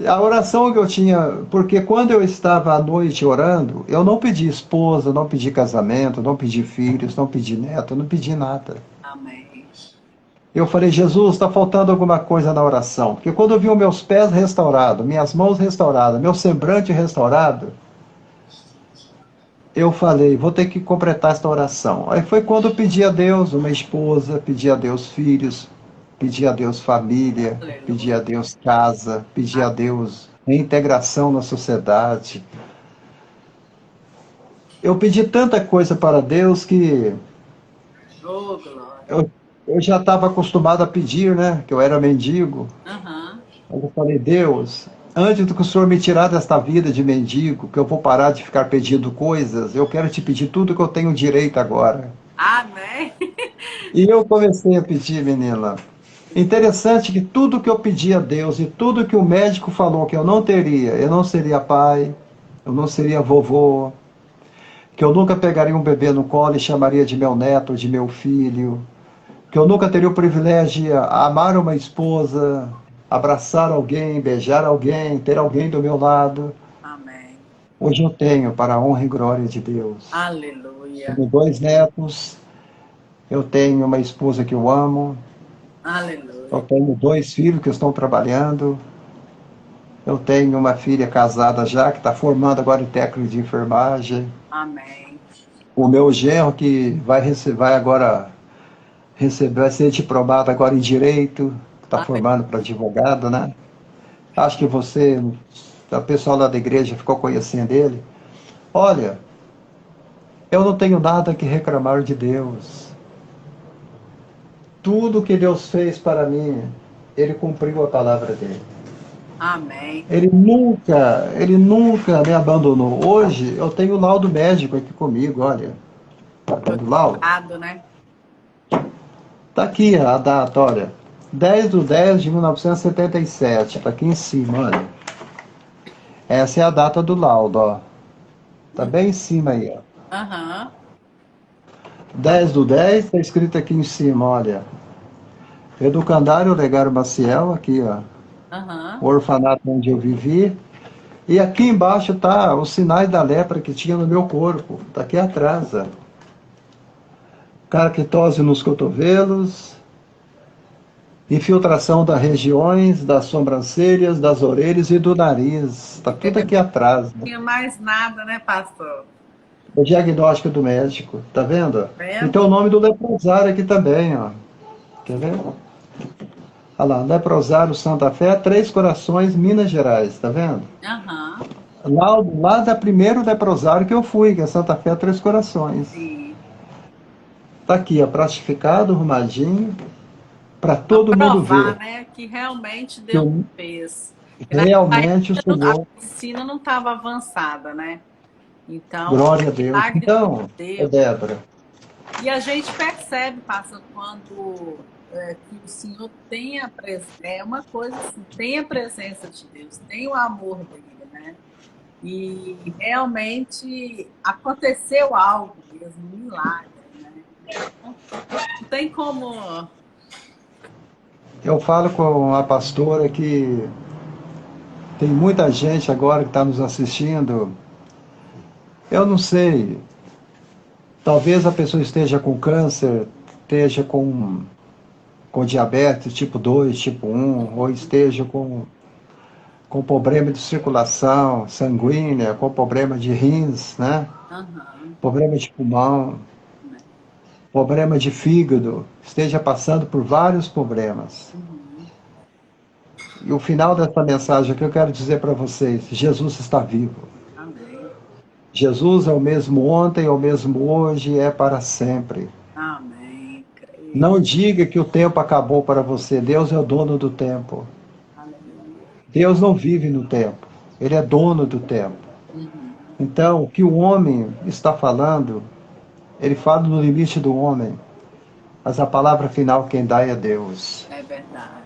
A oração que eu tinha, porque quando eu estava à noite orando, eu não pedi esposa, não pedi casamento, não pedi filhos, não pedi neto, não pedi nada. amém. Eu falei, Jesus, está faltando alguma coisa na oração. Porque quando eu vi os meus pés restaurados, minhas mãos restauradas, meu semblante restaurado, eu falei, vou ter que completar esta oração. Aí foi quando eu pedi a Deus uma esposa, pedi a Deus filhos, pedi a Deus família, pedi Aleluia. a Deus casa, pedi a Deus reintegração na sociedade. Eu pedi tanta coisa para Deus que Oh, glória. eu, eu já estava acostumado a pedir, né? Que eu era mendigo. Aham. Eu falei, Deus, antes do que o Senhor me tirar desta vida de mendigo, que eu vou parar de ficar pedindo coisas, eu quero te pedir tudo que eu tenho direito agora. Amém. E eu comecei a pedir, menina. Interessante que tudo que eu pedi a Deus e tudo que o médico falou que eu não seria pai, eu não seria vovô, que eu nunca pegaria um bebê no colo e chamaria de meu neto, de meu filho, que eu nunca teria o privilégio de amar uma esposa, abraçar alguém, beijar alguém, ter alguém do meu lado. Amém. Hoje eu tenho, para a honra e glória de Deus. Aleluia. Tenho 2 netos, eu tenho uma esposa que eu amo, eu Aleluia. tenho 2 filhos que estão trabalhando, eu tenho uma filha casada já, que está formando agora em técnico de enfermagem, Amém. o meu genro que vai agora receber, vai ser diplomado agora em Direito, está formando para advogado, né? Acho que você, o pessoal lá da igreja ficou conhecendo ele. Olha, eu não tenho nada que reclamar de Deus. Tudo que Deus fez para mim, Ele cumpriu a palavra dele. Amém. Ele nunca me abandonou. Hoje eu tenho o laudo médico aqui comigo, olha. Tá vendo o laudo? Obrigado, né? Tá aqui a data, olha. 10/10/1977, tá aqui em cima, olha. Essa é a data do laudo, ó. Tá bem em cima aí, ó. Aham. 10/10, está escrito aqui em cima, olha. Educandário Olegário Maciel, aqui, ó. O Aham. orfanato onde eu vivi. E aqui embaixo tá os sinais da lepra que tinha no meu corpo. Tá aqui atrás, ó. Carquitose nos cotovelos, infiltração das regiões, das sobrancelhas, das orelhas e do nariz. Tá tudo aqui atrás, Não né? tinha mais nada, né, pastor? O diagnóstico do médico, tá vendo? E tem Vendo? o nome do leprosário aqui também, ó. Quer ver? Olha lá, Leprosário Santa Fé, Três Corações, Minas Gerais, tá vendo? Aham. Lá da primeiro leprosário que eu fui, que é Santa Fé, Três Corações. Sim. Tá aqui, ó, plastificado, arrumadinho, para Para todo mundo provar, ver né, que realmente que Deus fez. A realmente o Senhor, medicina não estava avançada, né? Então, glória a Deus. milagre de Então, ô Deus. Débora, E a gente percebe, pastor, quando que o Senhor tem é uma coisa assim, tem a presença de Deus, tem o amor dele, né? E realmente aconteceu algo mesmo, um milagre, né? Então, não tem como. eu falo com a pastora que tem muita gente agora que está nos assistindo. Eu não sei, talvez a pessoa esteja com câncer, esteja com diabetes tipo 2, tipo 1, ou esteja com problema de circulação sanguínea, com problema de rins, né? Aham, Problema de pulmão, né? problema de fígado, esteja passando por vários problemas. Uhum. E o final dessa mensagem que eu quero dizer para vocês: Jesus está vivo. Amém. Jesus é o mesmo ontem, é o mesmo hoje, é para sempre. Amém. Creio. Não diga que o tempo acabou para você. Deus é o dono do tempo. Aleluia. Deus não vive no tempo. Ele é dono do tempo. Uhum. Então, o que o homem está falando, ele fala no limite do homem. Mas a palavra final quem dá é Deus. É verdade.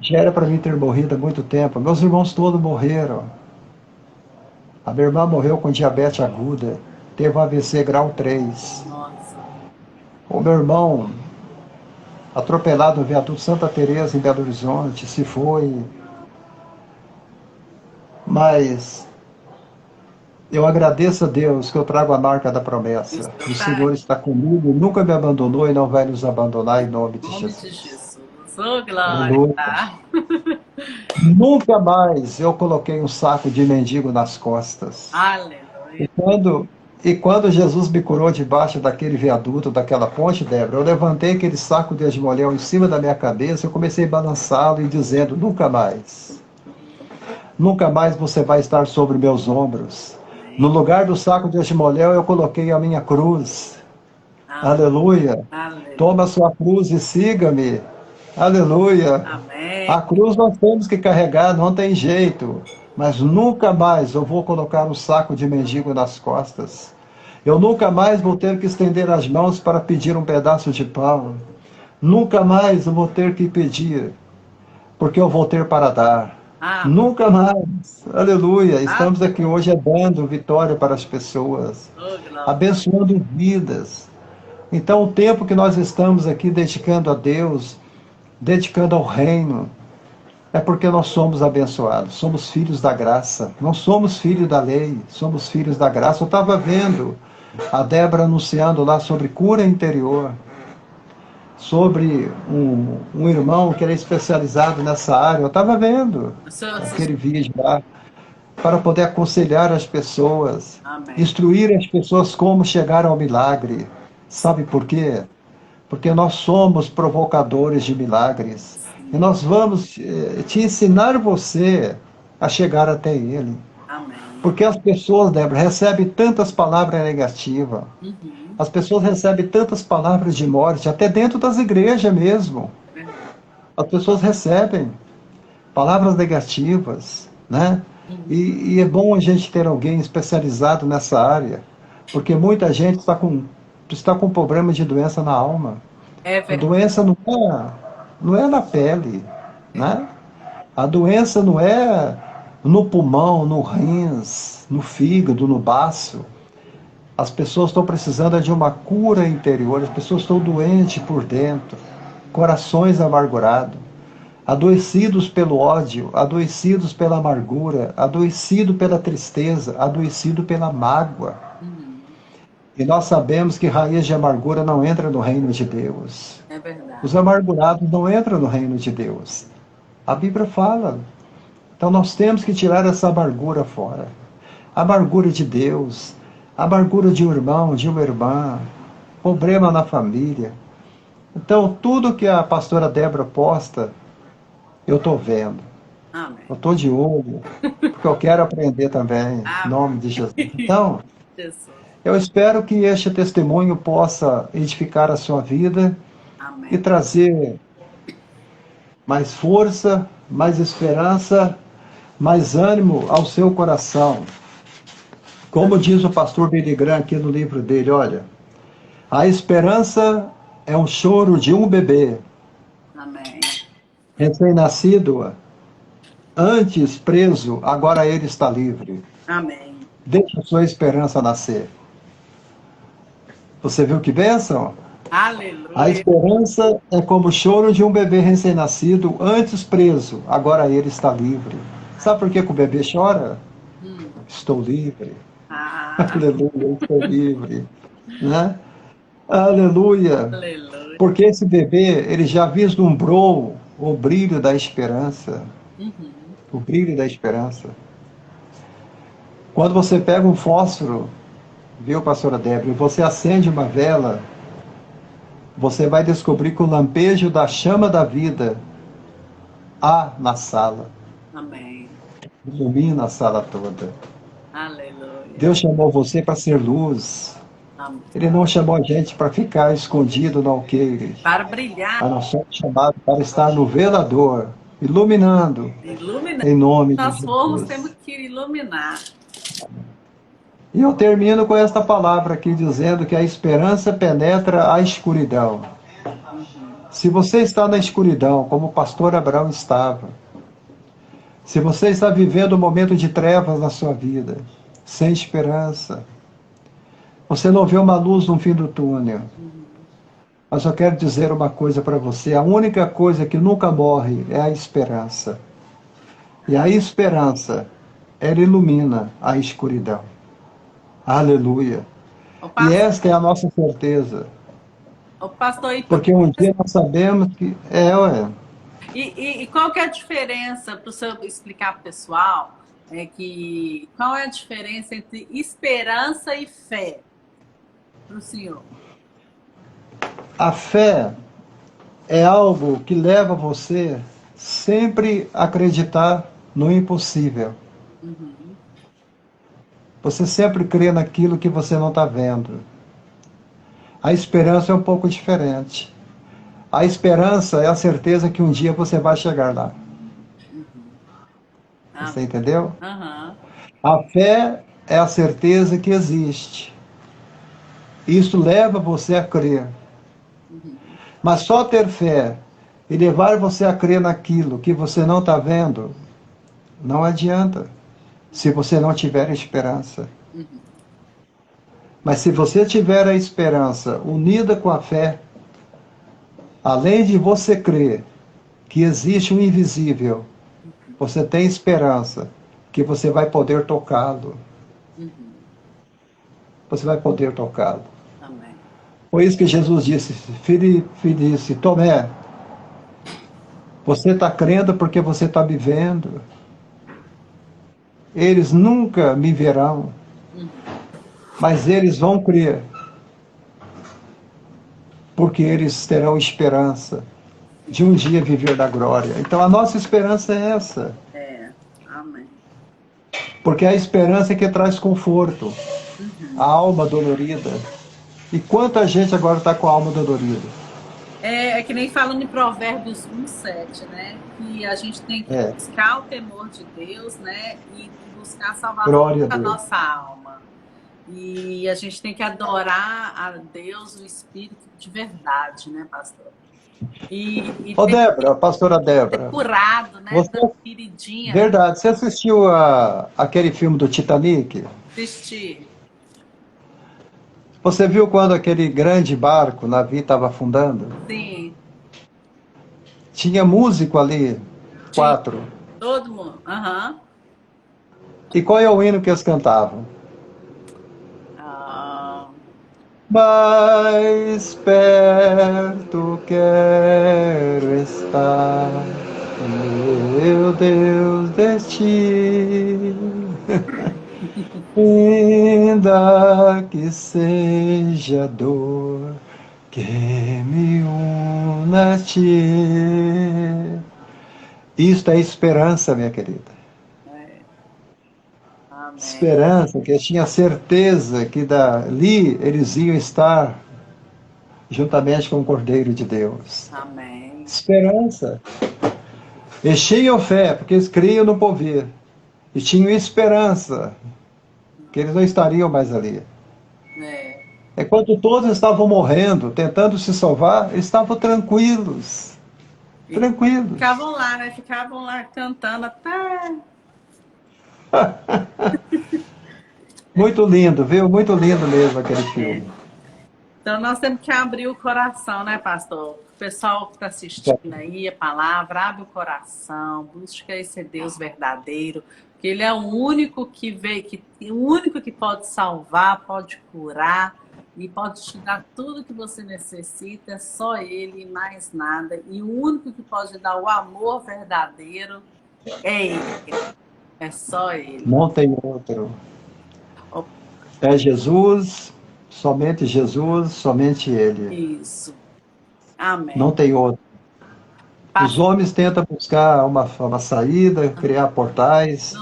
Já era para mim ter morrido há muito tempo. Meus irmãos todos morreram. A minha irmã morreu com diabetes aguda. Teve um AVC grau 3. Nossa. O meu irmão, atropelado no viaduto Santa Teresa em Belo Horizonte, se foi. Mas eu agradeço a Deus que eu trago a marca da promessa. O Senhor está comigo, nunca me abandonou e não vai nos abandonar em nome de Em nome de Jesus. Jesus. Oh, glória. Aleluia. Nunca mais eu coloquei um saco de mendigo nas costas. Aleluia. E quando Jesus me curou debaixo daquele viaduto, daquela ponte, Débora, eu levantei aquele saco de esmoléu em cima da minha cabeça, eu comecei a balançá-lo e dizendo: nunca mais. Nunca mais você vai estar sobre meus ombros. No lugar do saco de esmoléu, eu coloquei a minha cruz. Aleluia. Aleluia. Toma a sua cruz e siga-me. Aleluia. Amém. A cruz nós temos que carregar, não tem jeito. Mas nunca mais eu vou colocar um saco de mendigo nas costas. Eu nunca mais vou ter que estender as mãos para pedir um pedaço de pão. Nunca mais eu vou ter que pedir, porque eu vou ter para dar. Nunca mais. Aleluia. Estamos aqui hoje dando vitória para as pessoas, abençoando vidas. Então, o tempo que nós estamos aqui dedicando a Deus, dedicando ao reino, é porque nós somos abençoados, somos filhos da graça. Não somos filhos da lei, somos filhos da graça. Eu estava vendo a Débora anunciando lá sobre cura interior, sobre um irmão que era especializado nessa área. Eu estava vendo aquele vídeo lá, para poder aconselhar as pessoas, instruir as pessoas como chegar ao milagre. Sabe por quê? Porque nós somos provocadores de milagres. E nós vamos te ensinar você a chegar até ele. Amém. Porque as pessoas, Débora, recebem tantas palavras negativas. As pessoas recebem tantas palavras de morte, até dentro das igrejas mesmo. As pessoas recebem palavras negativas, né? E é bom a gente ter alguém especializado nessa área, porque muita gente está com problema de doença na alma. A doença não é na pele, né? A doença não é no pulmão, no rins, no fígado, no baço. As pessoas estão precisando de uma cura interior, as pessoas estão doentes por dentro, corações amargurados, adoecidos pelo ódio, adoecidos pela amargura, adoecidos pela tristeza, adoecidos pela mágoa. E nós sabemos que raiz de amargura não entra no reino de Deus. É verdade. Os amargurados não entram no reino de Deus. A Bíblia fala. Então nós temos que tirar essa amargura fora. Amargura de Deus, amargura de um irmão, de uma irmã, problema na família. Então tudo que a pastora Débora posta, eu estou vendo. Amém. Eu estou de olho, porque eu quero aprender também, em nome de Jesus. Então, eu espero que este testemunho possa edificar a sua vida. Amém. E trazer mais força, mais esperança, mais ânimo ao seu coração. Como diz o pastor Billy Graham aqui no livro dele, olha, a esperança é um choro de um bebê. Amém. Recém-nascido, antes preso, agora ele está livre. Amém. Deixa a sua esperança nascer. Você viu que bênção? Aleluia. A esperança é como o choro de um bebê recém-nascido, antes preso, agora ele está livre. Sabe por que o bebê chora? Estou livre. Aleluia, estou livre. Né? Aleluia. Aleluia. Porque esse bebê, ele já vislumbrou o brilho da esperança. O brilho da esperança. Quando você pega um fósforo, viu, pastora Débora, e você acende uma vela, você vai descobrir que o lampejo da chama da vida há na sala. Amém. Ilumina a sala toda. Aleluia. Deus chamou você para ser luz. Amém. Ele não chamou a gente para ficar escondido no alqueire. Para brilhar, Mas nós somos chamados para estar no velador, iluminando, iluminar. em nome de Nós formos, temos Jesus. que iluminar. E eu termino com esta palavra aqui, dizendo que a esperança penetra a escuridão. Se você está na escuridão, como o pastor Abraão estava, se você está vivendo um momento de trevas na sua vida, sem esperança, você não vê uma luz no fim do túnel. Mas eu quero dizer uma coisa para você: a única coisa que nunca morre é a esperança. E a esperança, ela ilumina a escuridão. Aleluia. O E pastor, esta é a nossa certeza. Porque um dia nós sabemos que ué. E qual que é a diferença, para o senhor explicar para o pessoal, qual é a diferença entre esperança e fé para o senhor? A fé é algo que leva você sempre a acreditar no impossível. Você sempre crê naquilo que você não está vendo. A esperança é um pouco diferente. A esperança é a certeza que um dia você vai chegar lá. Você entendeu? A fé é a certeza que existe. Isso leva você a crer. Mas só ter fé e levar você a crer naquilo que você não está vendo, não adianta, se você não tiver esperança. Mas se você tiver a esperança unida com a fé, além de você crer que existe um invisível, você tem esperança que você vai poder tocá-lo. Você vai poder tocá-lo. Amém. Foi isso que Jesus disse. Filipe disse: Tomé, você está crendo porque você está me vendo. Eles nunca me verão, mas eles vão crer, porque eles terão esperança de um dia viver da glória. Então a nossa esperança é essa. Amém. Porque a esperança é que traz conforto, a alma dolorida. E quanta gente agora está com a alma dolorida? É que nem falando em Provérbios 1:7, né? Que a gente tem que buscar o temor de Deus, né? E buscar a salvação da nossa alma. E a gente tem que adorar a Deus, o Espírito de verdade, né, pastor? Ô, Débora, pastora Débora. Curado, né? Você... Da queridinha. Verdade. Você assistiu aquele filme do Titanic? Assisti. Você viu quando aquele grande barco, o navio, estava afundando? Sim. Tinha músico ali, 4. Todo mundo. E qual é o hino que eles cantavam? Mais perto quero estar, meu Deus, de ti. Ainda que seja dor que me una a ti. Isto é esperança, minha querida. Amém. Esperança, que eu tinha certeza que dali eles iam estar juntamente com o Cordeiro de Deus. Amém. Esperança. Eles tinham fé, porque eles criam no poder. E tinham esperança que eles não estariam mais ali. Enquanto todos estavam morrendo, tentando se salvar, eles estavam tranquilos. Tranquilos. Ficavam lá, né? Ficavam lá cantando até... Muito lindo, viu? Muito lindo mesmo aquele filme. Então nós temos que abrir o coração, né, pastor? O pessoal que está assistindo aí a palavra, abre o coração, busca esse Deus verdadeiro, porque Ele é o único que veio, o único que pode salvar, pode curar e pode te dar tudo que você necessita, é só Ele e mais nada. E o único que pode dar o amor verdadeiro é Ele. É só Ele. Não tem outro. É Jesus, somente Jesus, somente Ele. Isso. Amém. Não tem outro. Os homens tentam buscar uma saída, criar portais.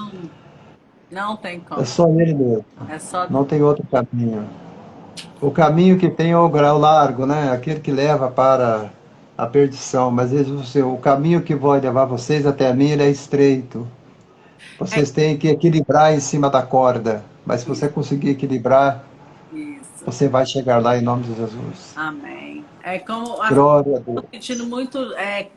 Não tem como. É só ele mesmo. É só Não tem outro caminho. O caminho que tem é o grau largo, né? Aquele que leva para a perdição. Mas o caminho que vai levar vocês até mim, ele é estreito. Vocês têm que equilibrar em cima da corda. Mas se você conseguir equilibrar, isso. você vai chegar lá em nome de Jesus. Amém. É como Glória a Deus. estou sentindo muito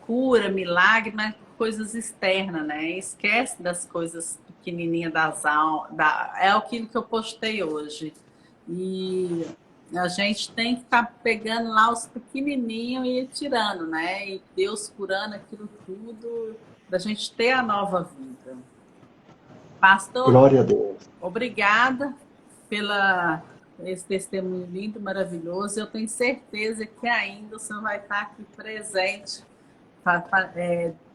cura, milagre, mas coisas externas, né? Esquece das coisas pequenininhas das almas. É aquilo que eu postei hoje. E a gente tem que estar pegando lá os pequenininhos e tirando, né? E Deus curando aquilo tudo para a gente ter a nova vida. Pastor, glória a Deus. Obrigada pela esse testemunho lindo, maravilhoso. Eu tenho certeza que ainda o senhor vai estar aqui presente,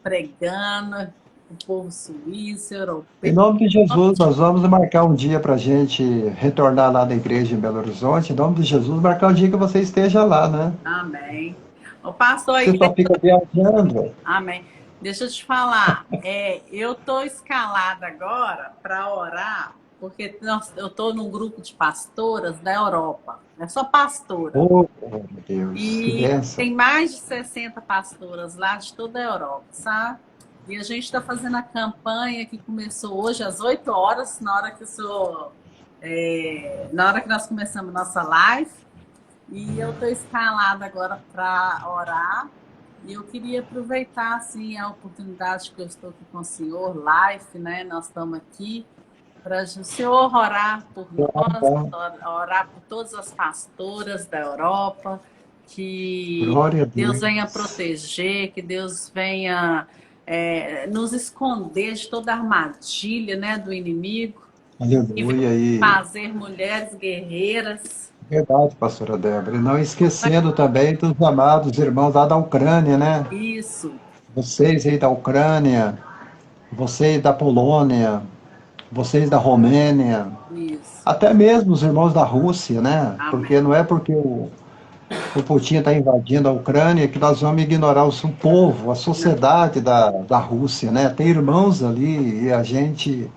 pregando o povo suíço, europeu. Em nome de Jesus, nós vamos marcar um dia para a gente retornar lá na igreja em Belo Horizonte. Em nome de Jesus, marcar um dia que você esteja lá, né? Amém. O pastor aí. Você só fica viajando. Amém. Deixa eu te falar, eu estou escalada agora para orar, porque eu estou num grupo de pastoras da Europa, é só pastora. Oh, meu Deus, e tem mais de 60 pastoras lá de toda a Europa, sabe? E a gente está fazendo a campanha que começou hoje às 8 horas, na hora que nós começamos nossa live, e eu estou escalada agora para orar. E eu queria aproveitar assim, a oportunidade que eu estou aqui com o senhor, live, né? Nós estamos aqui para o senhor orar por nós, orar por todas as pastoras da Europa, que Deus venha proteger, que Deus venha nos esconder de toda a armadilha, né, do inimigo. Aleluia. E fazer mulheres guerreiras. Verdade, pastora Débora. E não esquecendo também dos amados irmãos lá da Ucrânia, né? Isso. Vocês aí da Ucrânia, vocês da Polônia, vocês da Romênia, isso. Até mesmo os irmãos da Rússia, né? Amém. Porque não é porque o Putin está invadindo a Ucrânia que nós vamos ignorar o povo, a sociedade da Rússia, né? Tem irmãos ali e a gente...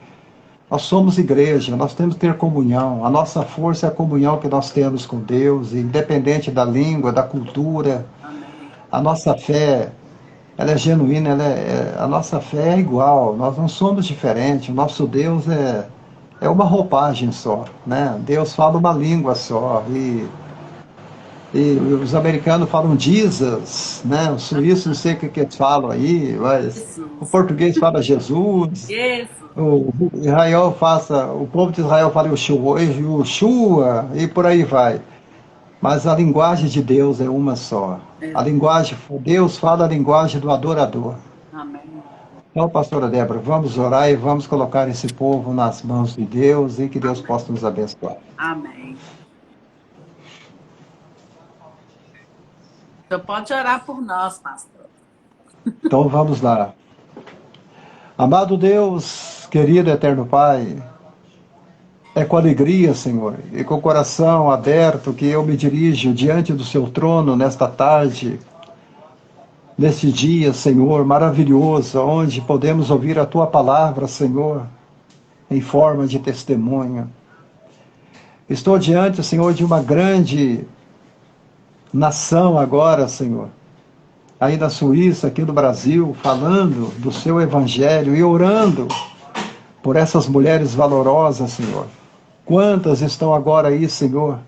Nós somos igreja, nós temos que ter comunhão. A nossa força é a comunhão que nós temos com Deus, independente da língua, da cultura. A nossa fé, ela é genuína, a nossa fé é igual, nós não somos diferentes. O nosso Deus é uma roupagem só, né? Deus fala uma língua só. E os americanos falam Jesus, né? Os suíços não sei o que eles falam aí, mas o português fala Jesus. O Israel o povo de Israel fala Yeshua, e por aí vai. Mas a linguagem de Deus é uma só. Deus fala a linguagem do adorador. Amém. Então, pastora Débora, vamos orar e vamos colocar esse povo nas mãos de Deus e que Deus possa nos abençoar. Amém. Então pode orar por nós, pastor. Então vamos lá. Amado Deus, querido eterno Pai, é com alegria, Senhor, e com o coração aberto que eu me dirijo diante do seu trono nesta tarde, neste dia, Senhor, maravilhoso, onde podemos ouvir a tua palavra, Senhor, em forma de testemunho. Estou diante, Senhor, de uma grande nação agora, Senhor, aí na Suíça, aqui no Brasil, falando do seu evangelho e orando por essas mulheres valorosas, Senhor. Quantas estão agora aí, Senhor,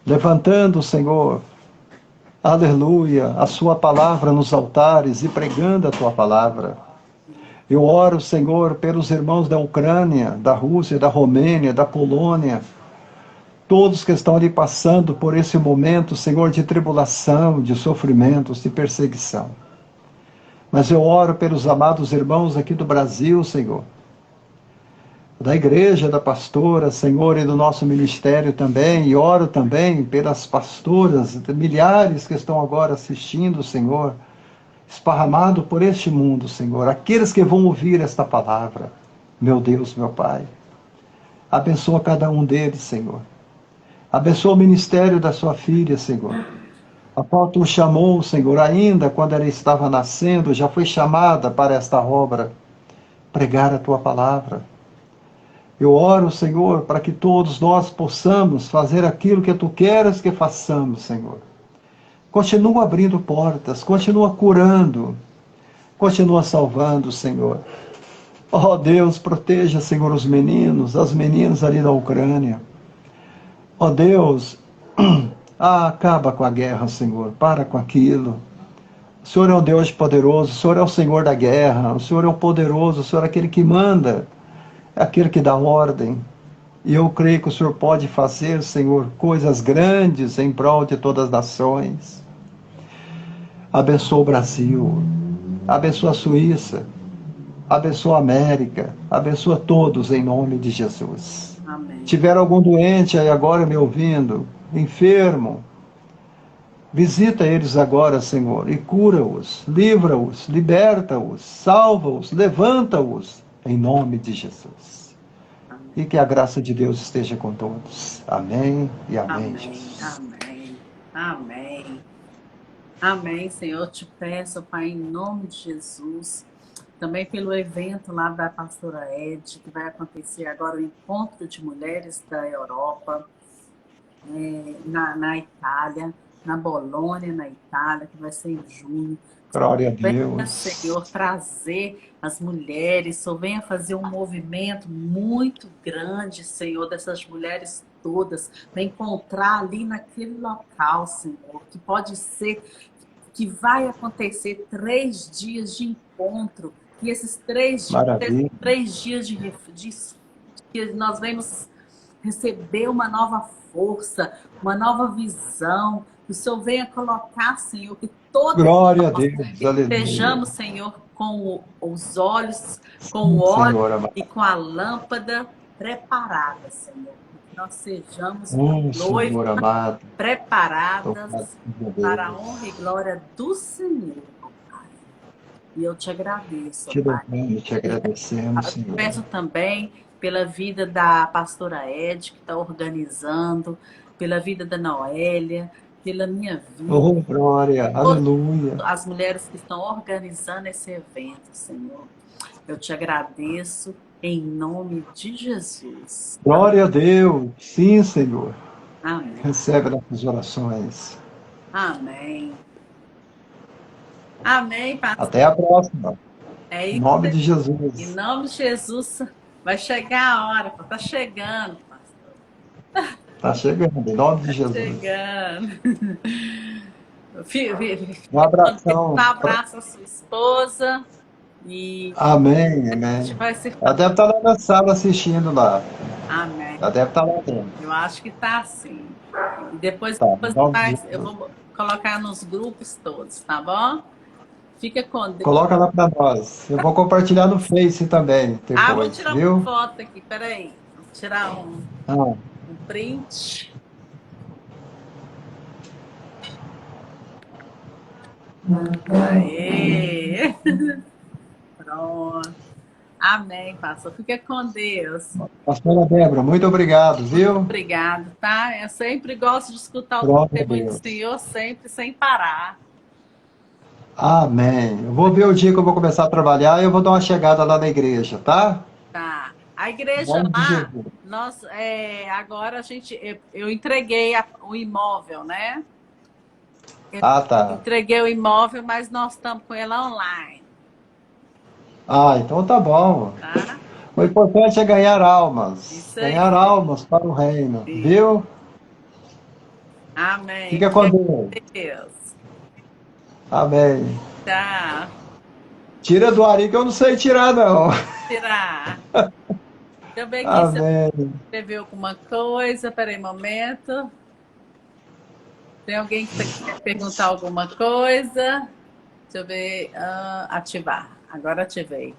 levantando, Senhor, aleluia, a sua palavra nos altares e pregando a tua palavra. Eu oro, Senhor, pelos irmãos da Ucrânia, da Rússia, da Romênia, da Polônia, todos que estão ali passando por esse momento, Senhor, de tribulação, de sofrimentos, de perseguição. Mas eu oro pelos amados irmãos aqui do Brasil, Senhor, da igreja, da pastora, Senhor, e do nosso ministério também, e oro também pelas pastoras, milhares que estão agora assistindo, Senhor, esparramado por este mundo, Senhor, aqueles que vão ouvir esta palavra, meu Deus, meu Pai, abençoa cada um deles, Senhor. Abençoa o ministério da sua filha, Senhor. a qual tu chamou, Senhor, ainda quando ela estava nascendo, já foi chamada para esta obra, pregar a tua palavra. Eu oro, Senhor, para que todos nós possamos fazer aquilo que tu queres que façamos, Senhor. Continua abrindo portas, continua curando, continua salvando, Senhor. Oh Deus, proteja, Senhor, os meninos, as meninas ali da Ucrânia. Oh Deus, acaba com a guerra, Senhor, para com aquilo. O Senhor é um Deus poderoso, o Senhor é o Senhor da guerra, o Senhor é o poderoso, o Senhor é aquele que manda, é aquele que dá ordem. E eu creio que o Senhor pode fazer, Senhor, coisas grandes em prol de todas as nações. Abençoa o Brasil, abençoa a Suíça, abençoa a América, abençoa todos em nome de Jesus. Amém. Tiver algum doente aí agora me ouvindo, enfermo, visita eles agora, Senhor, e cura-os, livra-os, liberta-os, salva-os, levanta-os, em nome de Jesus. E que a graça de Deus esteja com todos. Amém e amém, Amém, Jesus. amém, amém. Amém, Senhor. Eu te peço, Pai, em nome de Jesus, também pelo evento lá da pastora Ed, que vai acontecer agora, o encontro de mulheres da Europa, na Itália, na Bolônia, na Itália, que vai ser em junho. Glória a Venha, Deus. Senhor, trazer as mulheres, Senhor, venha fazer um movimento muito grande, Senhor, dessas mulheres todas, para encontrar ali naquele local, Senhor, que pode ser, que vai acontecer 3 dias de encontro, e esses Maravilha. 3 dias que nós vamos receber uma nova força, uma nova visão, que o Senhor venha colocar, Senhor, que todas Glória a nós Deus. Aleluia. estejamos, Senhor, com os olhos, com Sim, o óleo Senhor amado. e com a lâmpada preparada, Senhor. Que nós sejamos Oh, noivos Senhor amado. preparadas para a Deus. honra e glória do Senhor, Pai. E eu te agradeço, Te Pai. louvamos, te agradecemos, Eu Senhor. peço também pela vida da pastora Ed, que está organizando, pela vida da Noélia, pela minha vida, Oh, glória. todas Aleluia. as mulheres que estão organizando esse evento, Senhor. Eu te agradeço em nome de Jesus. Glória a Deus. Sim, Senhor. Amém. Recebe nossas orações. Amém. Amém, pastor. Até a próxima. É Em isso. nome de Em Jesus. nome de Jesus, vai chegar a hora, está chegando, pastor. Está chegando. Em nome de Jesus. Chegando. Um abração. Um abraço à sua esposa. E Amém, a amém. gente vai se Ela deve estar lá na sala assistindo lá. Amém. Ela deve estar lá dentro. Eu acho que tá assim. E depois Tá, você em nome de faz, eu Jesus. vou colocar nos grupos todos, tá bom? Fica com Deus. Coloca lá para nós. Eu vou compartilhar no Face também Vou depois, tirar viu? uma foto aqui, peraí. Vou tirar um Ah, print. Aê! Pronto. Amém, pastor. Fica com Deus. pastora Débora, muito obrigado, viu? Obrigado, tá? Eu sempre gosto de escutar o Glória a testemunho do Deus. Senhor, sempre, sem parar. Amém. Eu vou ver o dia que eu vou começar a trabalhar e eu vou dar uma chegada lá na igreja, tá? Tá. A Em igreja nome de lá, Jesus. nós, agora eu entreguei o imóvel, né? Eu Ah, tá. entreguei o imóvel, mas nós estamos com ele online, Ah, então tá bom. tá? O importante é ganhar almas. Isso aí. Ganhar almas para o reino, Sim. viu? Amém. Fica com Deus. Deus. Amém. Tá. Tira do Ari que eu não sei tirar, não. Tirar. Deixa eu ver aqui se eu Amém. escreveu alguma coisa. Peraí, um momento. Tem alguém que quer perguntar alguma coisa? Deixa eu ver. Ativar. Agora ativei.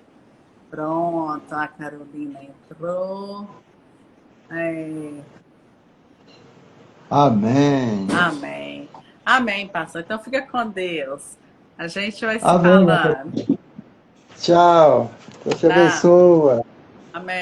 Pronto, a Carolina entrou. Amém. Amém. Amém, pastor. Então fica com Deus. A gente vai se Amém. falando. Tchau. Deus te Tá. abençoe. Amém.